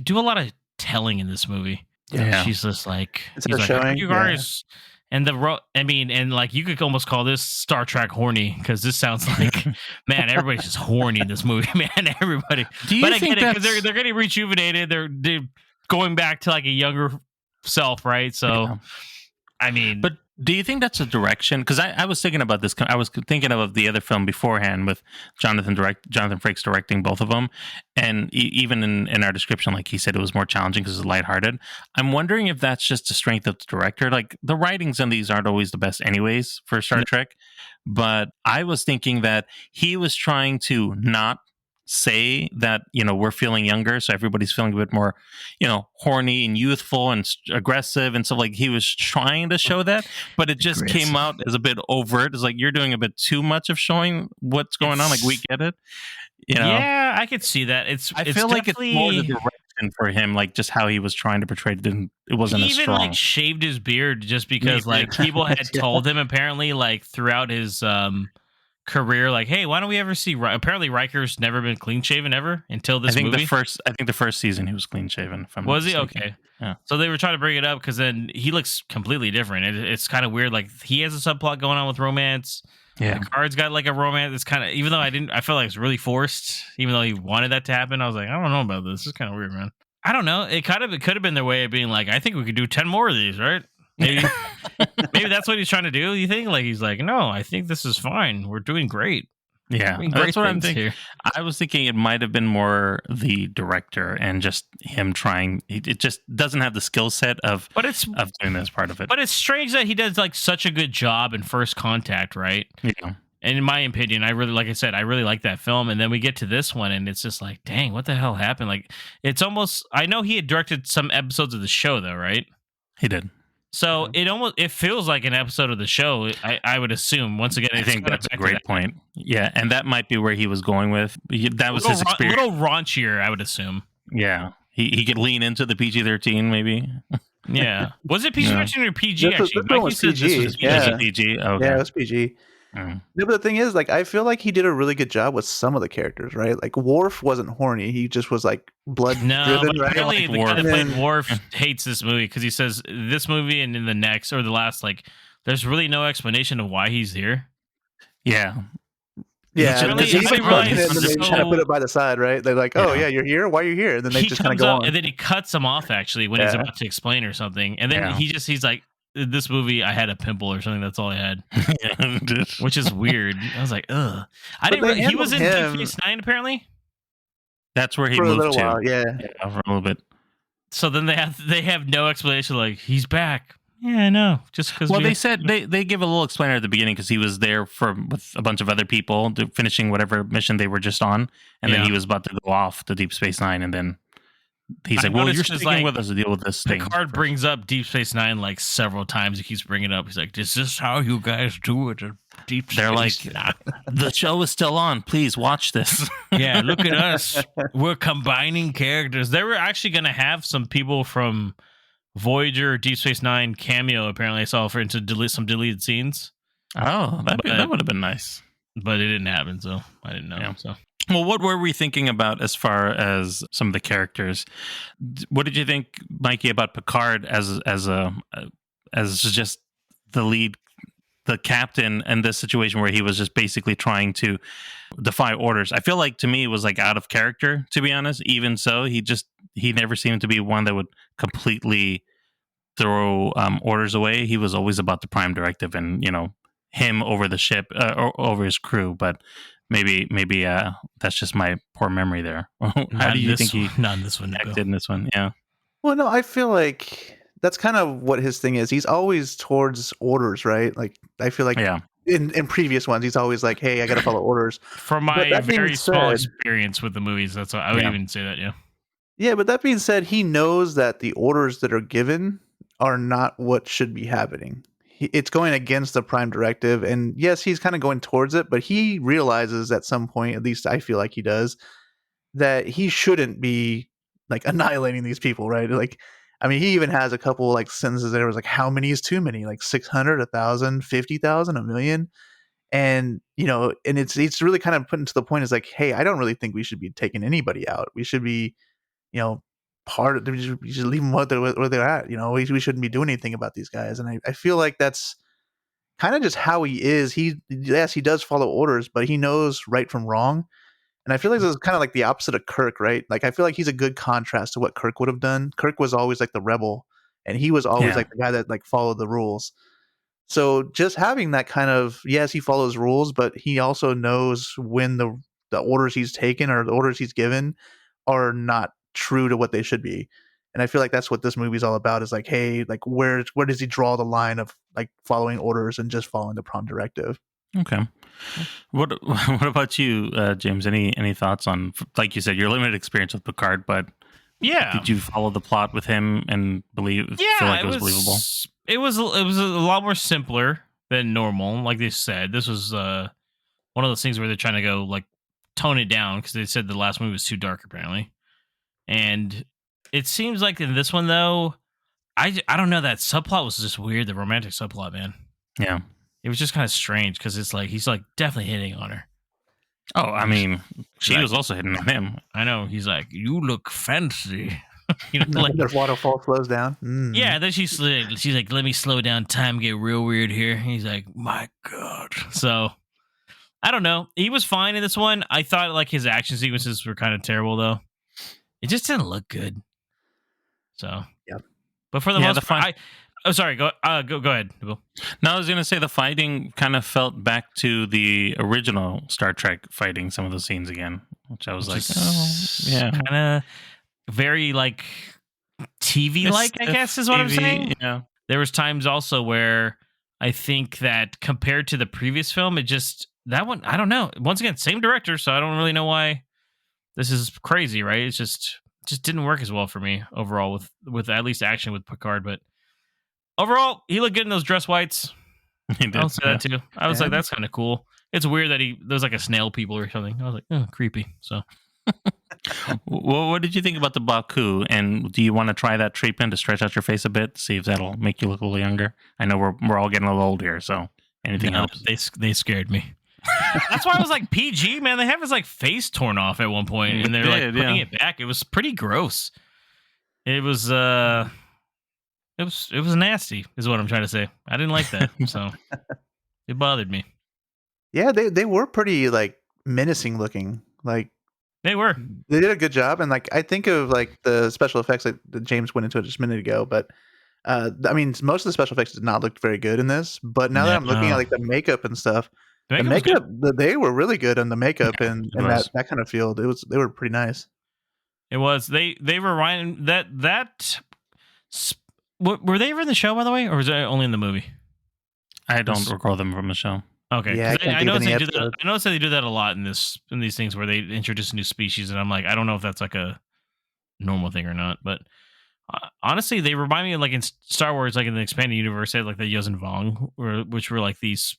do a lot of telling in this movie. Yeah, she's just like, he's like, you guys. And and like you could almost call this Star Trek horny, because this sounds like, man, everybody's just horny in this movie, man. Everybody. But I get it, because they're getting rejuvenated. They're going back to like a younger self, right? So, I mean, but do you think that's a direction? Because I was thinking about this. I was thinking of the other film beforehand with Jonathan Frakes directing both of them, and even in our description, like he said, it was more challenging because it's lighthearted. I'm wondering if that's just the strength of the director. Like the writings on these aren't always the best, anyways, for Star Trek. But I was thinking that he was trying to not say that we're feeling younger, so everybody's feeling a bit more horny and youthful and aggressive and stuff. Like he was trying to show that, but it just came out as a bit overt. It's like you're doing a bit too much of showing what's going on. Like we get it, yeah, I could see that. I feel like it's more the direction for him, like just how he was trying to portray it. It wasn't as strong. Like shaved his beard just because like people had told him apparently like throughout his career, like, hey, why don't we ever see apparently Riker's never been clean shaven ever until this movie. I think the first season he was clean shaven. Was he? Okay. Yeah. So they were trying to bring it up because then he looks completely different. It's kind of weird. Like he has a subplot going on with romance. Yeah. Picard's got like a romance. It's kind of, even though I felt like it's really forced, even though he wanted that to happen. I was like, I don't know about this. This is kind of weird, man. I don't know. It could have been their way of being like, I think we could do 10 more of these, right? Maybe that's what he's trying to do. You think? Like he's like, no, I think this is fine. We're doing great. Yeah, Doing great that's what I'm things thinking. here. I was thinking it might have been more the director and just him trying. It just doesn't have the skill set of doing this part of it. But it's strange that he does like such a good job in First Contact, right? Yeah. And in my opinion, I really like that film. And then we get to this one, and it's just like, dang, what the hell happened? Like, it's almost. I know he had directed some episodes of the show, though, right? He did. So it feels like an episode of the show. I would assume. Once again, I think that's a great point. Yeah, and that might be where he was going with. That was his experience. A little raunchier, I would assume. Yeah, he could lean into the PG-13, maybe. Yeah, was it PG-13 or PG? This Actually, was PG. This was Yeah. PG. Okay. Yeah, it was PG. Mm. No, but the thing is, like, I feel like he did a really good job with some of the characters, right? Like, Worf wasn't horny; he just was like blood driven, but right? apparently like the guy that Worf. played Worf hates this movie because he says this movie and in the next or the last, like, there's really no explanation of why he's here. Yeah. Yeah, really- because he's I like, realize and then they so- kind of put it by the side, right? They're like, "Oh Yeah. yeah, you're here. Why are you here?" And then they He just kind of comes go up on. and then he cuts him off actually when he's Yeah. about to explain or something, and then Yeah. he's like, "This movie, I had a pimple or something. That's all I had," Yeah. which is weird. I was like, "Ugh." I But didn't. they He was in handled Deep him- Space Nine apparently. That's where he for a moved little to. while. Yeah, Yeah, for a little bit. So then they have no explanation. Like he's back. Yeah, I know. Just because. Well, they said they give a little explainer at the beginning because he was there with a bunch of other people finishing whatever mission they were just on, and then Yeah. he was about to go off to Deep Space Nine, and then he's I like, "Well, you're noticed 'cause, sticking like, with us to deal with this thing." Picard brings up Deep Space Nine like several times. He keeps bringing it up. He's like, "Is this how you guys do it at Deep They're Space like, Nine?" "The show is still on. Please watch this." Yeah, look at us. We're combining characters. They were actually going to have some people from Voyager, Deep Space Nine cameo. Apparently, I saw for into some deleted scenes, Oh, that would have been nice. but it didn't happen. So I didn't know. Yeah. So Well, what were we thinking about as far as some of the characters? What did you think, Mikey, about Picard as just the lead, the captain in this situation where he was just basically trying to defy orders? I feel like to me it was like out of character, to be honest. Even so, he never seemed to be one that would completely throw orders away. He was always about the prime directive and him over the ship or over his crew. But maybe that's just my poor memory there. How do you think he not in this one? acted in this one? Yeah. Well, no, I feel like that's kind of what his thing is. He's always towards orders, right? Like, I feel like Yeah. in previous ones, he's always like, "Hey, I got to follow orders." From But my that being very small said- experience with the movies, that's what I would Yeah. even say that. Yeah. Yeah, but that being said, he knows that the orders that are given are not what should be happening. It's going against the prime directive, and yes, he's kind of going towards it, but he realizes at some point, at least I feel like he does, that he shouldn't be like annihilating these people, right? Like, I mean, he even has a couple like sentences there was like, how many is too many? Like 600, 1,000, 50,000, a million. And, and it's really kind of putting to the point is like, hey, I don't really think we should be taking anybody out. We should be, we should leave them where they're at. We shouldn't be doing anything about these guys. And I feel like that's kind of just how he is. Yes, he does follow orders, but he knows right from wrong. And I feel like this is kind of like the opposite of Kirk, right? Like, I feel like he's a good contrast to what Kirk would have done. Kirk was always like the rebel, and he was always like the guy that like followed the rules. So just having that kind of, yes, he follows rules, but he also knows when the orders he's taken or the orders he's given are not true to what they should be. And I feel like that's what this movie's all about is like, hey, like where does he draw the line of like following orders and just following the prompt directive? Okay. What about you, James? Any thoughts on, like you said, your limited experience with Picard, but Yeah. did you follow the plot with him and feel like it was believable? It was a lot more simpler than normal. Like they said, this was one of those things where they're trying to go like tone it down because they said the last movie was too dark apparently. And it seems like in this one though, I don't know, that subplot was just weird. The romantic subplot, man. Yeah. It was just kind of strange because it's like he's like definitely hitting on her. Oh, I mean, she Like- was also hitting on him. I know. He's like, you look fancy. Like, The waterfall slows down. Mm. yeah. Then she's like, let me slow down. Time get real weird here. He's like, my God. So I don't know. He was fine in this one. I thought like his action sequences were kind of terrible though. It just didn't look good. So Yep. But for the Yeah, most part, Oh, sorry. Go ahead. Nibble. No, I was gonna say the fighting kind of felt back to the original Star Trek fighting. Some of the scenes again, which I was like, yeah, kind of very like TV like. I guess is what I'm saying. Yeah, there was times also where I think that compared to the previous film, it just that one. I don't know. Once again, same director, so I don't really know why this is crazy, right? It's just didn't work as well for me overall with at least action with Picard, but. Overall, he looked good in those dress whites. I'll say that too. I was like, that's kind of cool. It's weird that there's like a snail people or something. I was like, oh, creepy. So, well, what did you think about the Baku? And do you want to try that treatment to stretch out your face a bit, see if that'll make you look a little younger? I know we're all getting a little old here, so anything else? They scared me. That's why I was like, PG, man. They have his like face torn off at one point, and they're like putting it back. It was pretty gross. It was It was nasty, is what I'm trying to say. I didn't like that, so it bothered me. Yeah, they were pretty like menacing looking. Like they were. They did a good job, and like I think of like the special effects that James went into it just a minute ago, but I mean most of the special effects did not look very good in this. But now that I'm looking at like the makeup and stuff, the makeup they were really good on the makeup and that kind of field. They were pretty nice. It was. They remind that. Were they ever in the show, by the way, or was it only in the movie? I don't recall them from the show. Okay, yeah, I noticed they do that. I noticed they do that a lot in these things where they introduce a new species, and I'm like, I don't know if that's like a normal thing or not. But honestly, they remind me of like in Star Wars, like in the expanded universe, they had like the Yuuzhan Vong, which were like these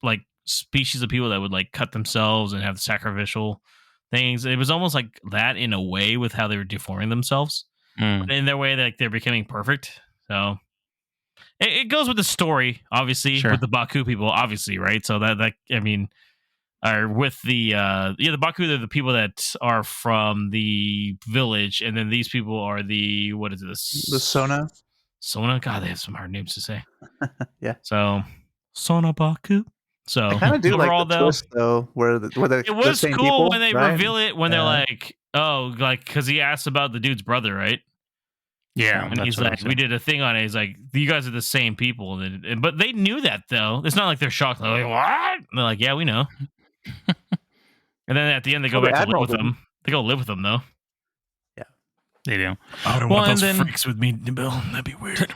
like species of people that would like cut themselves and have sacrificial things. It was almost like that in a way with how they were deforming themselves, but in their way, like they're becoming perfect. So it goes with the story, obviously, with the Baku people, obviously, right? So that I mean, are with the the Baku, they're the people that are from the village, and then these people are the what is it? The Sona. Sona. God, they have some hard names to say. Yeah. So Sona Baku. So I kind of do like the twist though, where it was the same cool people, when they reveal it when they're like, oh, like because he asked about the dude's brother, right? Yeah, and he's like, we did a thing on it. He's like, you guys are the same people, but they knew that though. It's not like they're shocked. They're like, what? And they're like, yeah, we know. And then at the end, they go back to live with them. They go live with them though. Yeah, they do. I don't want those freaks with me, Bill. That'd be weird.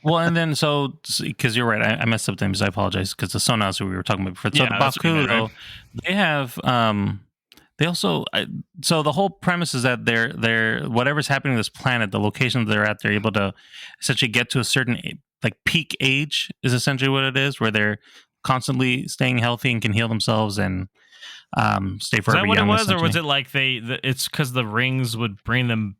Well, and then so because you're right, I messed up names. I apologize because the Sonas who we were talking about before. So the Baku, though, they have. They also so the whole premise is that they're whatever's happening to this planet, the locations they're at, they're able to essentially get to a certain like peak age is essentially what it is, where they're constantly staying healthy and can heal themselves and stay forever young. Is that what it was, or was it like it's because the rings would bring them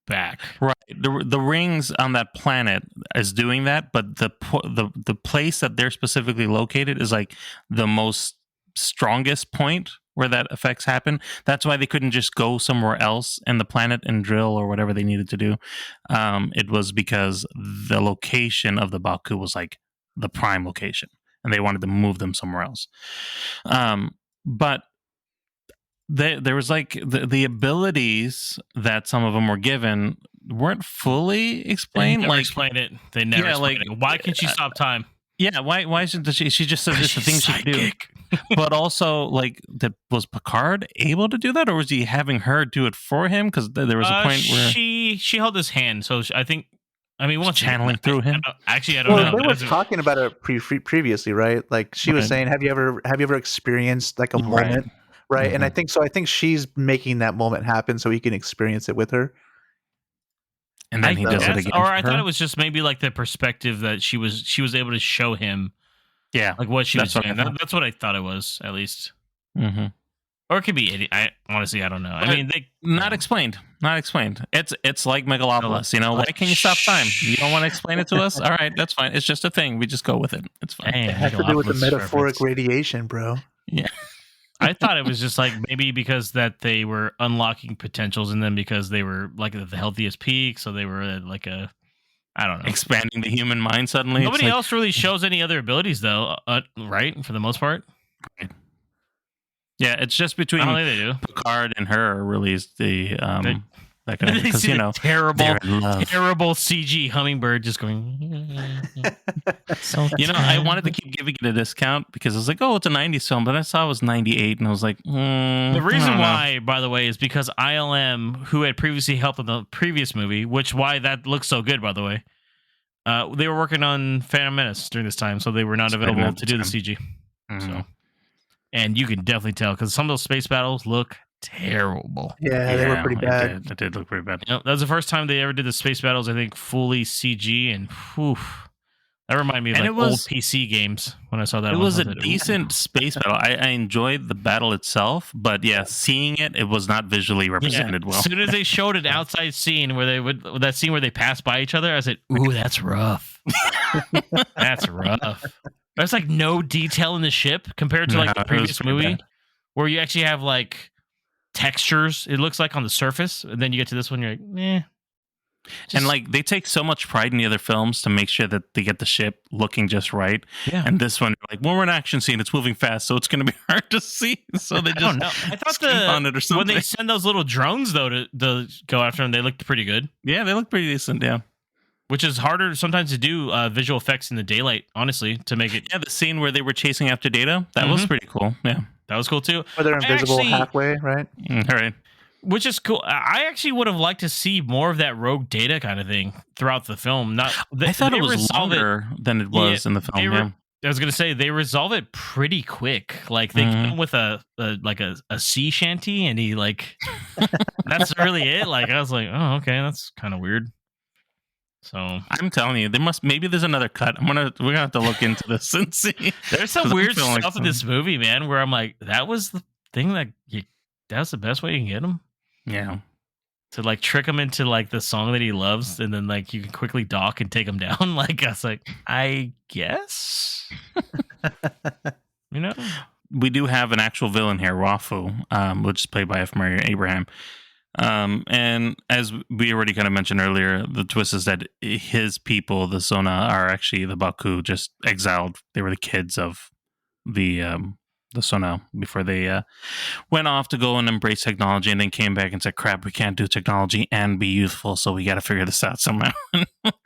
back? Right, the rings on that planet is doing that, but the place that they're specifically located is like the most strongest point where that effects happen. That's why they couldn't just go somewhere else in the planet and drill or whatever they needed to do. It was because the location of the Baku was like the prime location, and they wanted to move them somewhere else. But there was like the abilities that some of them were given weren't fully explained. They never explained it. They never explained it. Why can't she stop time? Yeah, why isn't she just says it's the thing she do? But also, like, was Picard able to do that, or was he having her do it for him? Because there was a point where she held his hand. So I think, I mean, once channeling through him. I don't know. They were talking about it previously, right? Like she was saying, "Have you ever experienced like a moment?" Right, and I think so. I think she's making that moment happen so he can experience it with her. And then he does it again. Or I thought it was just maybe like the perspective that she was able to show him. Yeah, like what she was doing. That's what I thought it was, at least. Mm-hmm. Or it could be. I honestly, I don't know. But I mean, not explained. It's like Megalopolis. You know, why can you stop time? You don't want to explain it to us? All right, that's fine. It's just a thing. We just go with it. It's fine. It has to do with the metaphoric radiation, bro. Yeah. I thought it was just like maybe because that they were unlocking potentials, and then because they were like at the healthiest peak, so they were at like a. I don't know. Expanding the human mind suddenly. Nobody else really shows any other abilities, though, right? For the most part. Right. Yeah, it's just between Picard and her really is the That kind of, They because see the terrible, they're in love. terrible CG hummingbird just going. So I wanted to keep giving it a discount because I was like, oh, it's a 90s film, but I saw it was 98, and I was like, the reason why, by the way, is because ILM, who had previously helped in the previous movie, which why that looks so good, by the way, they were working on Phantom Menace during this time, so they were not available to do the CG. So, and you can definitely tell because some of those space battles look terrible. Yeah, they were pretty bad. That did look pretty bad. That was the first time they ever did the space battles, I think, fully CG, and whew, that reminded me of like old PC games when I saw that. It was a decent space battle. I enjoyed the battle itself, but yeah, seeing it was not visually represented well. As soon as they showed an outside scene where that scene where they pass by each other, I said, "Ooh, that's rough. That's rough." There's like no detail in the ship compared to like the previous movie, where you actually have like textures. It looks like on the surface, and then you get to this one, you're like, eh. And like they take so much pride in the other films to make sure that they get the ship looking just right. Yeah. And this one, like, when we're in an action scene, it's moving fast, so it's going to be hard to see. So they just I thought on it or something. when they send those little drones though to go after them, they looked pretty good. Yeah, they look pretty decent. Yeah. Which is harder sometimes to do visual effects in the daylight, honestly, to make it. Yeah, the scene where they were chasing after Data, that was pretty cool. Yeah. That was cool too. Or they're invisible halfway, right? All right. Which is cool. I actually would have liked to see more of that rogue Data kind of thing throughout the film. I thought it was longer than it was in the film. I was gonna say they resolve it pretty quick. Like they come with a sea shanty, and he like that's really it. Like I was like, oh, okay, that's kind of weird. So I'm telling you, maybe there's another cut. We're gonna have to look into this and see. There's some weird stuff in this movie, man, where I'm like, that was the thing that's the best way you can get him. Yeah. To like trick him into like the song that he loves, and then like you can quickly dock and take him down. Like I was like, I guess. We do have an actual villain here, Rafu, which is played by F. Murray Abraham. And as we already kind of mentioned earlier, the twist is that his people, the Sona, are actually the Baku, just exiled. They were the kids of the Sona before they went off to go and embrace technology, and then came back and said, crap, we can't do technology and be youthful, so we got to figure this out somehow.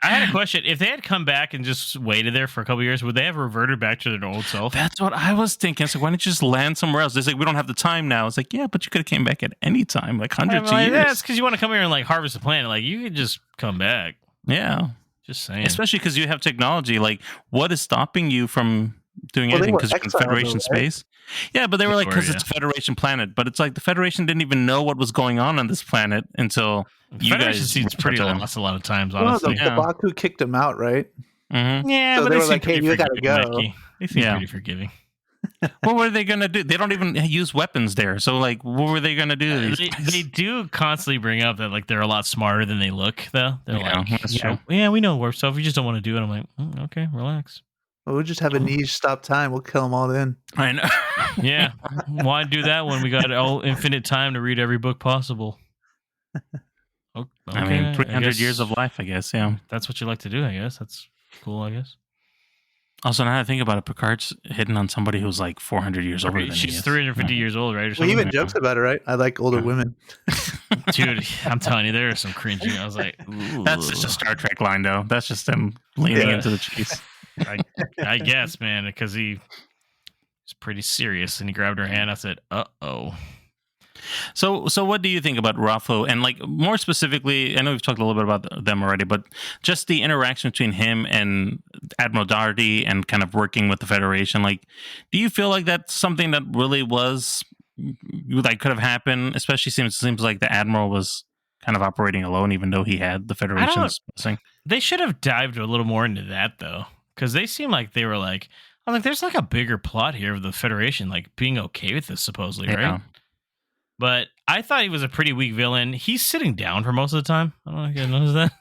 I had a question. If they had come back and just waited there for a couple of years, would they have reverted back to their old self? That's what I was thinking. It's like, why don't you just land somewhere else? It's like, we don't have the time now. It's like, yeah, but you could have came back at any time, like hundreds of years. That's because you want to come here and like harvest the planet. Like you could just come back. Yeah. Just saying. Especially because you have technology. Like, what is stopping you from doing anything? Because you're in Federation space. Yeah, but they were like, because it's a Federation planet. But it's like the Federation didn't even know what was going on this planet until you guys. Seems pretty lost a lot of times, honestly. The Baku kicked him out, right? Mm-hmm. Yeah, so but they were like, hey, you gotta go. They seem pretty forgiving. What were they going to do? They don't even use weapons there. So, like, what were they going to do? They do constantly bring up that, like, they're a lot smarter than they look, though. They're like, that's true. Yeah, we know warp stuff. We just don't want to do it. I'm like, okay, relax. Well, we'll just have a niche stop time. We'll kill them all then. I know. Yeah. Why do that when we got all infinite time to read every book possible? Okay, I mean, 300 years of life, I guess. Yeah. That's what you like to do, I guess. That's cool, I guess. Also, now that I think about it, Picard's hitting on somebody who's like 400 years older than She's 350 years old, right? Well, he even jokes about it, right? I like older women. Dude, I'm telling you, there is some cringing. I was like, ooh. That's just a Star Trek line, though. That's just them leaning into the chase. I guess, man, because he's pretty serious, and he grabbed her hand. I said, "Uh-oh." So what do you think about Rafu? And like more specifically, I know we've talked a little bit about them already, but just the interaction between him and Admiral Doherty and kind of working with the Federation. Like, do you feel like that's something that really was like could have happened? Especially seems like the Admiral was kind of operating alone, even though he had the Federation's blessing. They should have dived a little more into that though, because they seem like they were like, I'm like, there's like a bigger plot here of the Federation like being okay with this supposedly, right? But I thought he was a pretty weak villain. He's sitting down for most of the time. I don't know if you guys noticed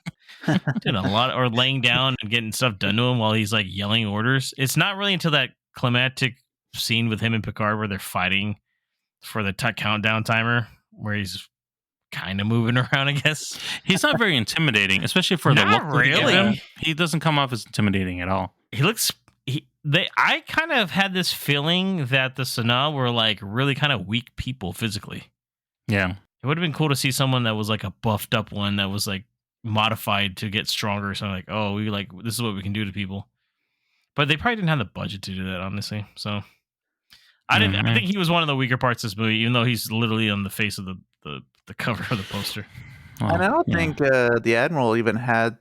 that. Doing a lot, or laying down and getting stuff done to him while he's like yelling orders. It's not really until that climactic scene with him and Picard where they're fighting for the countdown timer, where he's kind of moving around, I guess. He's not very intimidating, especially for the look. Really. He doesn't come off as intimidating at all. He looks... I kind of had this feeling that the Sanaa were like really kind of weak people physically. Yeah. It would have been cool to see someone that was like a buffed up one that was like modified to get stronger. So like, oh, we like this is what we can do to people. But they probably didn't have the budget to do that, honestly. So I think he was one of the weaker parts of this movie, even though he's literally on the face of the cover of the poster. And I don't think the Admiral even had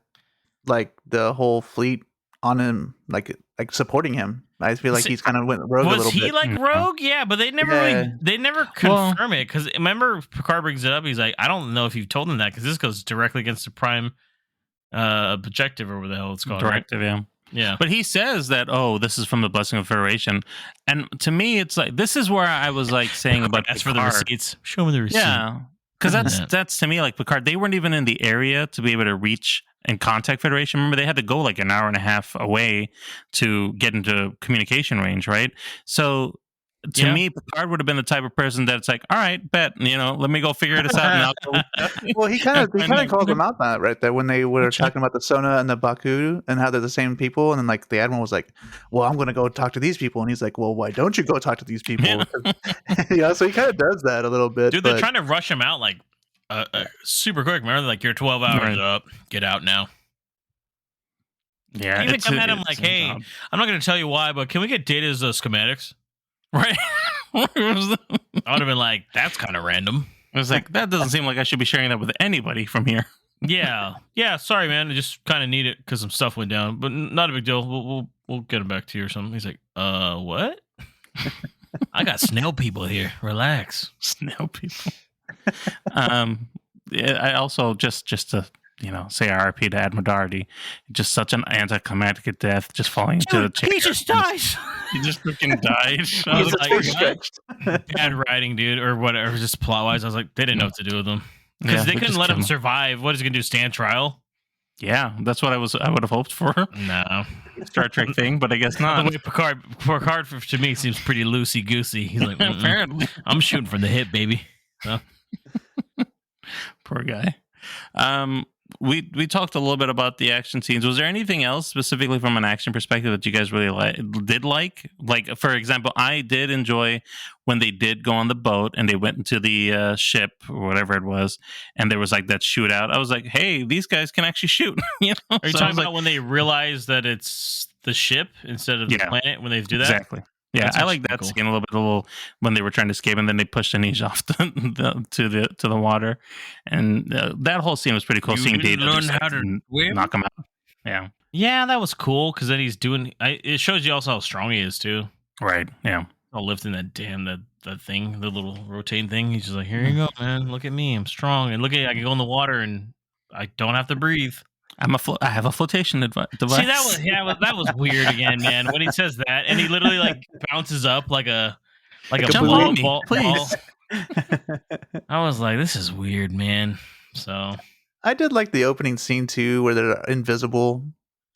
like the whole fleet on him, like supporting him. I feel like he's kind of went rogue a little bit. Was he like rogue? Yeah, but they never confirm it, because remember Picard brings it up. He's like, I don't know if you've told him that, because this goes directly against the Prime objective or whatever the hell it's called. Directive, right? yeah. Yeah. But he says that, this is from the Blessing of Federation. And to me, it's like, this is where I was like saying about That's for the receipts. Show me the receipt. Yeah. Because that's to me like Picard. They weren't even in the area to be able to reach and contact Federation. Remember, they had to go like an hour and a half away to get into communication range, right? So to me, Picard would have been the type of person that's like, all right, bet, let me go figure this out. Well, he kind of called them out on it right there when they were talking about the Sona and the Baku and how they're the same people, and then like the Admiral was like, well, I'm going to go talk to these people, and he's like, well, why don't you go talk to these people? So he kind of does that a little bit. Dude, they're trying to rush him out like super quick. Remember, like, you're 12 hours up, get out now. Yeah, even come at him like, hey, I'm not going to tell you why, but can we get Data's schematics? Right. I would have been like, that's kind of random. I was like, that doesn't seem like I should be sharing that with anybody from here. Yeah. Sorry, man. I just kind of need it because some stuff went down, but not a big deal. We'll get him back to you or something. He's like, what? I got snail people here. Relax. Snail people. I also just to say RIP to Admiral Doherty. Just such an anticlimactic death, just falling into the chair. He just dies. He just freaking died. I was like, bad writing, dude, or whatever, just plot wise. I was like, they didn't know what to do with him, because they couldn't let him survive. What is he gonna do? Stand trial? Yeah, that's what I would have hoped for. No, Star Trek thing, but I guess not. The way Picard to me seems pretty loosey goosey. He's like, apparently, I'm shooting from the hip, baby. So. Poor guy. We talked a little bit about the action scenes. Was there anything else specifically from an action perspective that you guys really did like? Like, for example, I did enjoy when they did go on the boat and they went into the ship or whatever it was, and there was like that shootout. I was like, hey, these guys can actually shoot. Are you talking about when they realize that it's the ship instead of the planet when they do that? Exactly. Yeah, I like that scene a little when they were trying to escape and then they pushed Anish off to the water, and that whole scene was pretty cool. Seeing Data learn how to knock him out. Yeah, that was cool, because then he's doing. It shows you also how strong he is too. Right. Yeah. All lifting that thing, the little rotating thing. He's just like, here you go, man. Look at me, I'm strong, and look at I can go in the water and I don't have to breathe. I have a flotation device. See, that was weird again, man. When he says that, and he literally like bounces up like a ball, please. I was like, this is weird, man. So I did like the opening scene too, where they're invisible,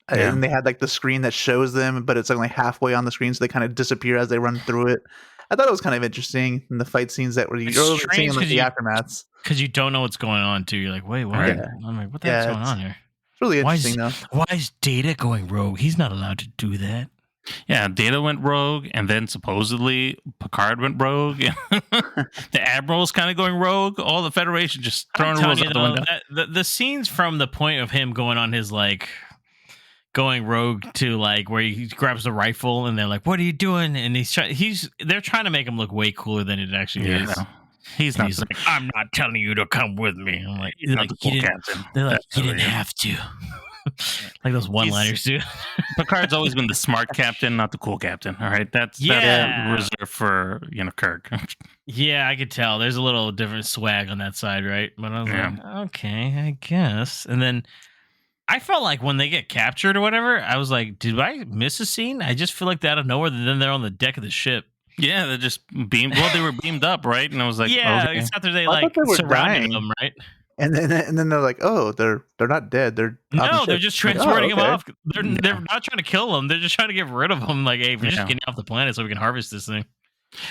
and they had like the screen that shows them, but it's only halfway on the screen, so they kind of disappear as they run through it. I thought it was kind of interesting in the fight scenes that were seeing like the aftermaths, because you don't know what's going on too. You're like, wait, what? Yeah. I'm like, what the heck's going on here? Really interesting, though. Why is Data going rogue? He's not allowed to do that. Yeah, Data went rogue, and then supposedly Picard went rogue. The Admiral's kind of going rogue. All the Federation just throwing rules out the window. The scenes from the point of him going on his like going rogue to like where he grabs the rifle and they're like, "What are you doing?" And they're trying to make him look way cooler than it actually is. No. He's like, I'm not telling you to come with me. I'm like, he's not the cool captain. They're like, you didn't have to. Like those one-liners, dude. Picard's always been the smart captain, not the cool captain. All right, that's reserved for Kirk. Yeah, I could tell. There's a little different swag on that side, right? But I was like, okay, I guess. And then I felt like when they get captured or whatever, I was like, did I miss a scene? I just feel like they're out of nowhere. Then they're on the deck of the ship. Yeah, they're just beamed. Well, they were beamed up, right? And I was like, it's after they like surrounded them, right? And then they're like, oh, they're not dead. They're just transporting them off. They're not trying to kill them. They're just trying to get rid of them. Like, hey, we're just getting off the planet so we can harvest this thing.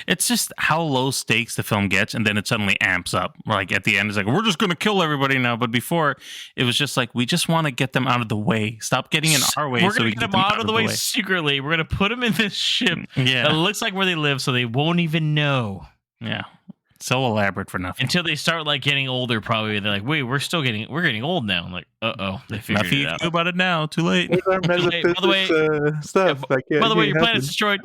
It's just how low stakes the film gets, and then it suddenly amps up. Like at the end, it's like, we're just going to kill everybody now. But before, it was just like, we just want to get them out of the way. Stop getting in our way. We're going to get them out of the way secretly. We're going to put them in this ship that looks like where they live, so they won't even know. Yeah. So elaborate for nothing. Until they start like getting older, probably they're like, wait, we're getting old now. I'm like, they figured Nothing you it can out. do about it now. Too late. By the way, stuff. by the way, your planet's destroyed.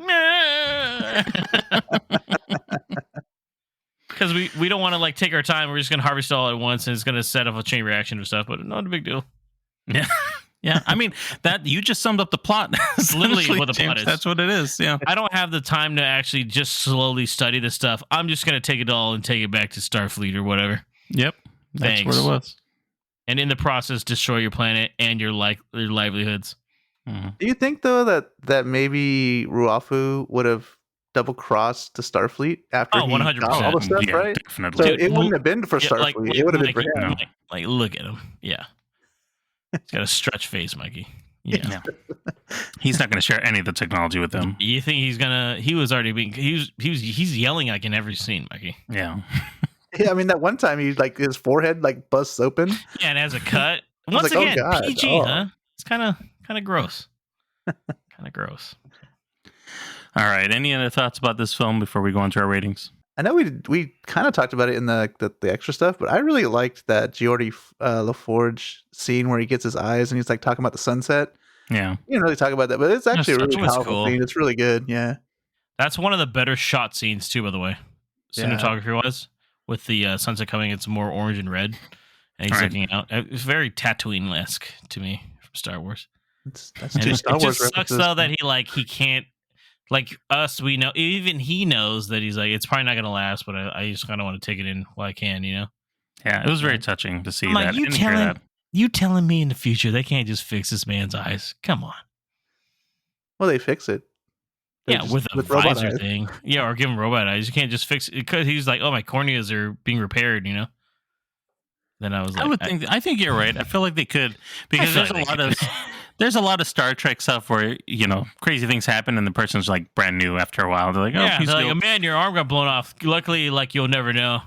Because we don't want to like take our time. We're just gonna harvest it all at once, and it's gonna set off a chain reaction of stuff. But not a big deal. Yeah. Yeah, I mean that you just summed up the plot. It's literally what the James, plot is. That's what it is. Yeah, I don't have the time to actually just slowly study this stuff. I'm just gonna take it all and take it back to Starfleet or whatever. Yep, that's Thanks. what it was. And in the process, destroy your planet and your livelihoods. Mm-hmm. Do you think though that maybe Ruafu would have double crossed to Starfleet after he 100%. got all the stuff, Yeah, right? definitely. So Dude, it wouldn't have been for Yeah, Starfleet. It would have been for Mikey, him. like, look at him. Yeah. He's got a stretch face, Mikey. Yeah. He's not going to share any of the technology with them. You think he's gonna? He was already being. He's yelling like in every scene, Mikey. Yeah. Yeah, I mean that one time he like his forehead like busts open. Yeah, and has a cut. was Once like, oh, again, God. PG, Oh. huh? It's kind of gross. Kind of gross. All right. Any other thoughts about this film before we go into our ratings? I know we kind of talked about it in the extra stuff, but I really liked that Geordi LaForge scene where he gets his eyes and he's like talking about the sunset. Yeah. You didn't really talk about that, but it's actually a really was powerful cool. scene. It's really good. Yeah. That's one of the better shot scenes too, by the way. Yeah. Cinematography was with the sunset coming. It's more orange and red, and he's Right. looking out. It's very Tatooine-esque to me from Star Wars. That's And two it Star Wars just sucks references. though that he can't, like us. We know, even he knows that he's like, it's probably not gonna last. But I just kind of want to take it in while I can, you know. Yeah. It was very touching to see I'm like, that. I didn't hear that. you telling me in the future they can't just fix this man's eyes? Come on. Well, they fix it. They're Yeah, just- with a robot visor eyes. thing. Yeah, or give him robot eyes. You can't just fix it because he's like, oh, my corneas are being repaired, you know? Then I was like, I think you're right. I feel like they could, because feel there's like a lot they of there's a lot of Star Trek stuff where, you know, crazy things happen and the person's like brand new after a while. They're like, oh, yeah, he's they're like, cool. oh, man, your arm got blown off. Luckily, like, you'll never know.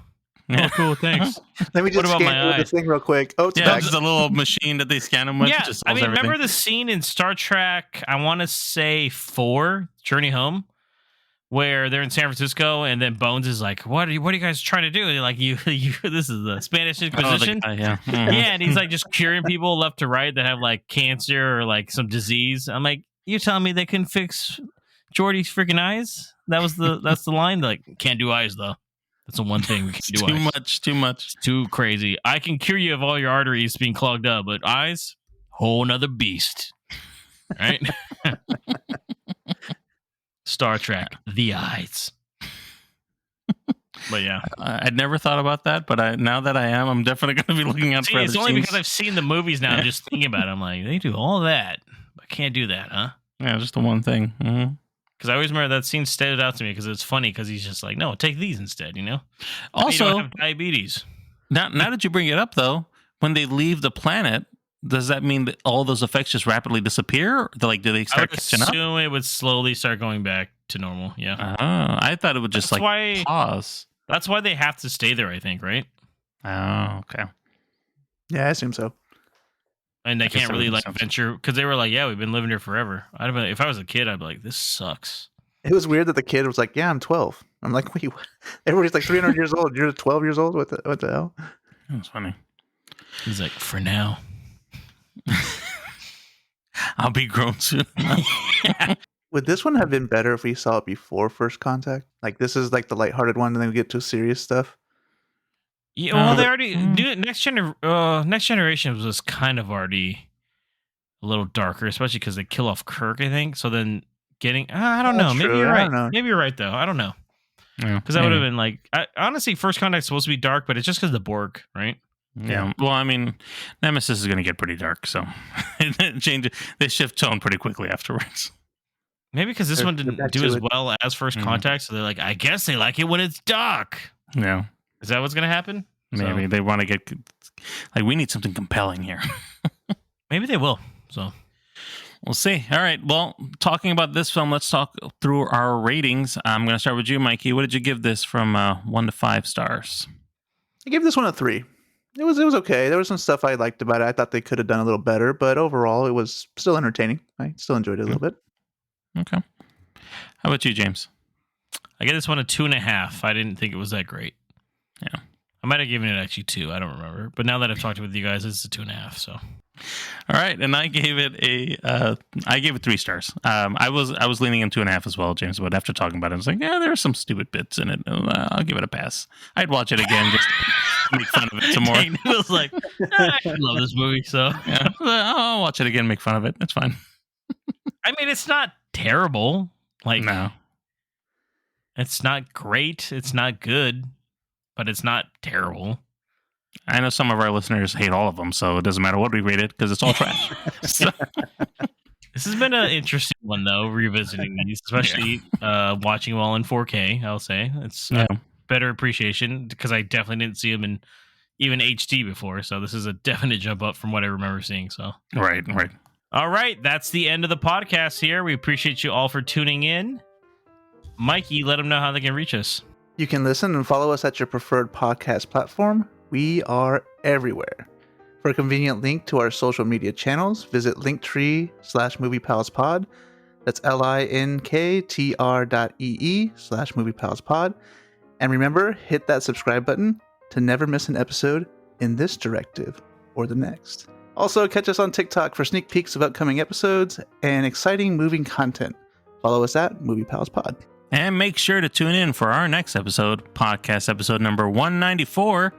Yeah. Oh, cool, thanks. Let me just What about scan my through eyes? this thing real quick. Oh, it's Yeah, back. just a little machine that they scan him with. Yeah, Just I solves mean, everything. remember the scene in Star Trek, I want to say 4, Journey Home, where they're in San Francisco and then Bones is like, what are you guys trying to do? And they're like, you this is the Spanish Inquisition. Yeah. Yeah, and he's like just curing people left to right that have like cancer or like some disease. I'm like, you telling me they couldn't fix Geordie's freaking eyes? That's the line. They're like, can't do eyes though. That's the one thing we can do. Too much. It's too crazy. I can cure you of all your arteries being clogged up, but eyes, whole nother beast. Right? Star Trek, the eyes. But yeah. I'd never thought about that, but now that I am, I'm definitely going to be looking out See, for it's other only scenes. because I've seen the movies now. I'm just thinking about it. I'm like, they do all that, but can't do that, huh? Yeah, just the one thing. Mm-hmm. Because I always remember that scene stood out to me because it's funny because he's just like, no, take these instead, you know? You Also, don't have diabetes. now that you bring it up, though, when they leave the planet, does that mean that all those effects just rapidly disappear? Do they I start would catching up? assume it would slowly start going back to normal. Yeah. I thought it would just That's why- pause. That's why they have to stay there, I think, right? Oh, okay. Yeah, I assume so. And they I guess can't that really would make like sense. venture because they were like, yeah, we've been living here forever. I'd be, if I was a kid, I'd be like, this sucks. It was weird that the kid was like, "Yeah, I'm 12." I'm like, "Wait, what?" Everybody's like 300 years old. You're 12 years old. What the hell? That's funny. He's like, for now. I'll be grown soon. Would this one have been better if we saw it before First Contact? Like this is like the lighthearted one, and then we get to serious stuff. Yeah, well, they but- already next generation was kind of already a little darker, especially because they kill off Kirk, I think. So then getting, I don't know. That's Maybe true. you're I right. don't know. Maybe you're right though. I don't know Yeah, because that would have maybe. been like, honestly, First Contact's supposed to be dark, but it's just because the Borg, right? Yeah. Well, I mean, Nemesis is going to get pretty dark, so they shift tone pretty quickly afterwards. Maybe because this They're- one they're didn't back do to as it. well as First Mhm. Contact, so they're like, I guess they like it when it's dark. Yeah. Is that what's gonna happen? Maybe So, they want to get like we need something compelling here. maybe they will. So We'll see. All right. Well, talking about this film, let's talk through our ratings. I'm going to start with you, Mikey. What did you give this from 1 to 5 stars? I gave this one a 3. It was okay. There was some stuff I liked about it. I thought they could have done a little better, but overall, it was still entertaining. I still enjoyed it a little bit. Okay. How about you, James? I get this one a 2.5. I didn't think it was that great. Yeah. I might have given it actually 2. I don't remember. But now that I've talked with you guys, it's a 2.5. So. All right, and I gave it 3 stars. I was leaning in 2.5 as well, James. But after talking about it, I was like, yeah, there are some stupid bits in it. I'll give it a pass. I'd watch it again just to make fun of it some more. It was like, I love this movie, so Yeah, I'll watch it again, make fun of it. It's fine. I mean, it's not terrible. Like, No. It's not great. It's not good, but it's not terrible. I know some of our listeners hate all of them, so it doesn't matter what we rate it because it's all trash. So. This has been an interesting one, though, revisiting these, especially watching them all in 4K, I'll say. It's a better appreciation because I definitely didn't see them in even HD before, so this is a definite jump up from what I remember seeing. So Right. All right, that's the end of the podcast here. We appreciate you all for tuning in. Mikey, let them know how they can reach us. You can listen and follow us at your preferred podcast platform. We are everywhere. For a convenient link to our social media channels, visit linktree/moviepalspod. That's linktr.ee/moviepalspod. And remember, hit that subscribe button to never miss an episode in this directive or the next. Also, catch us on TikTok for sneak peeks of upcoming episodes and exciting moving content. Follow us at MoviePalsPod. And make sure to tune in for our next episode, podcast episode number 194,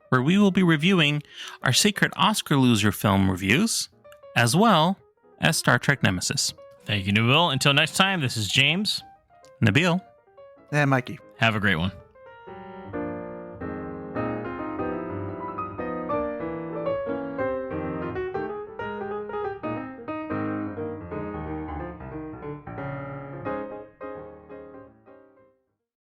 where we will be reviewing our secret Oscar loser film reviews, as well as Star Trek Nemesis. Thank you, Nabil. Until next time, this is James. Nabil. And Mikey. Have a great one.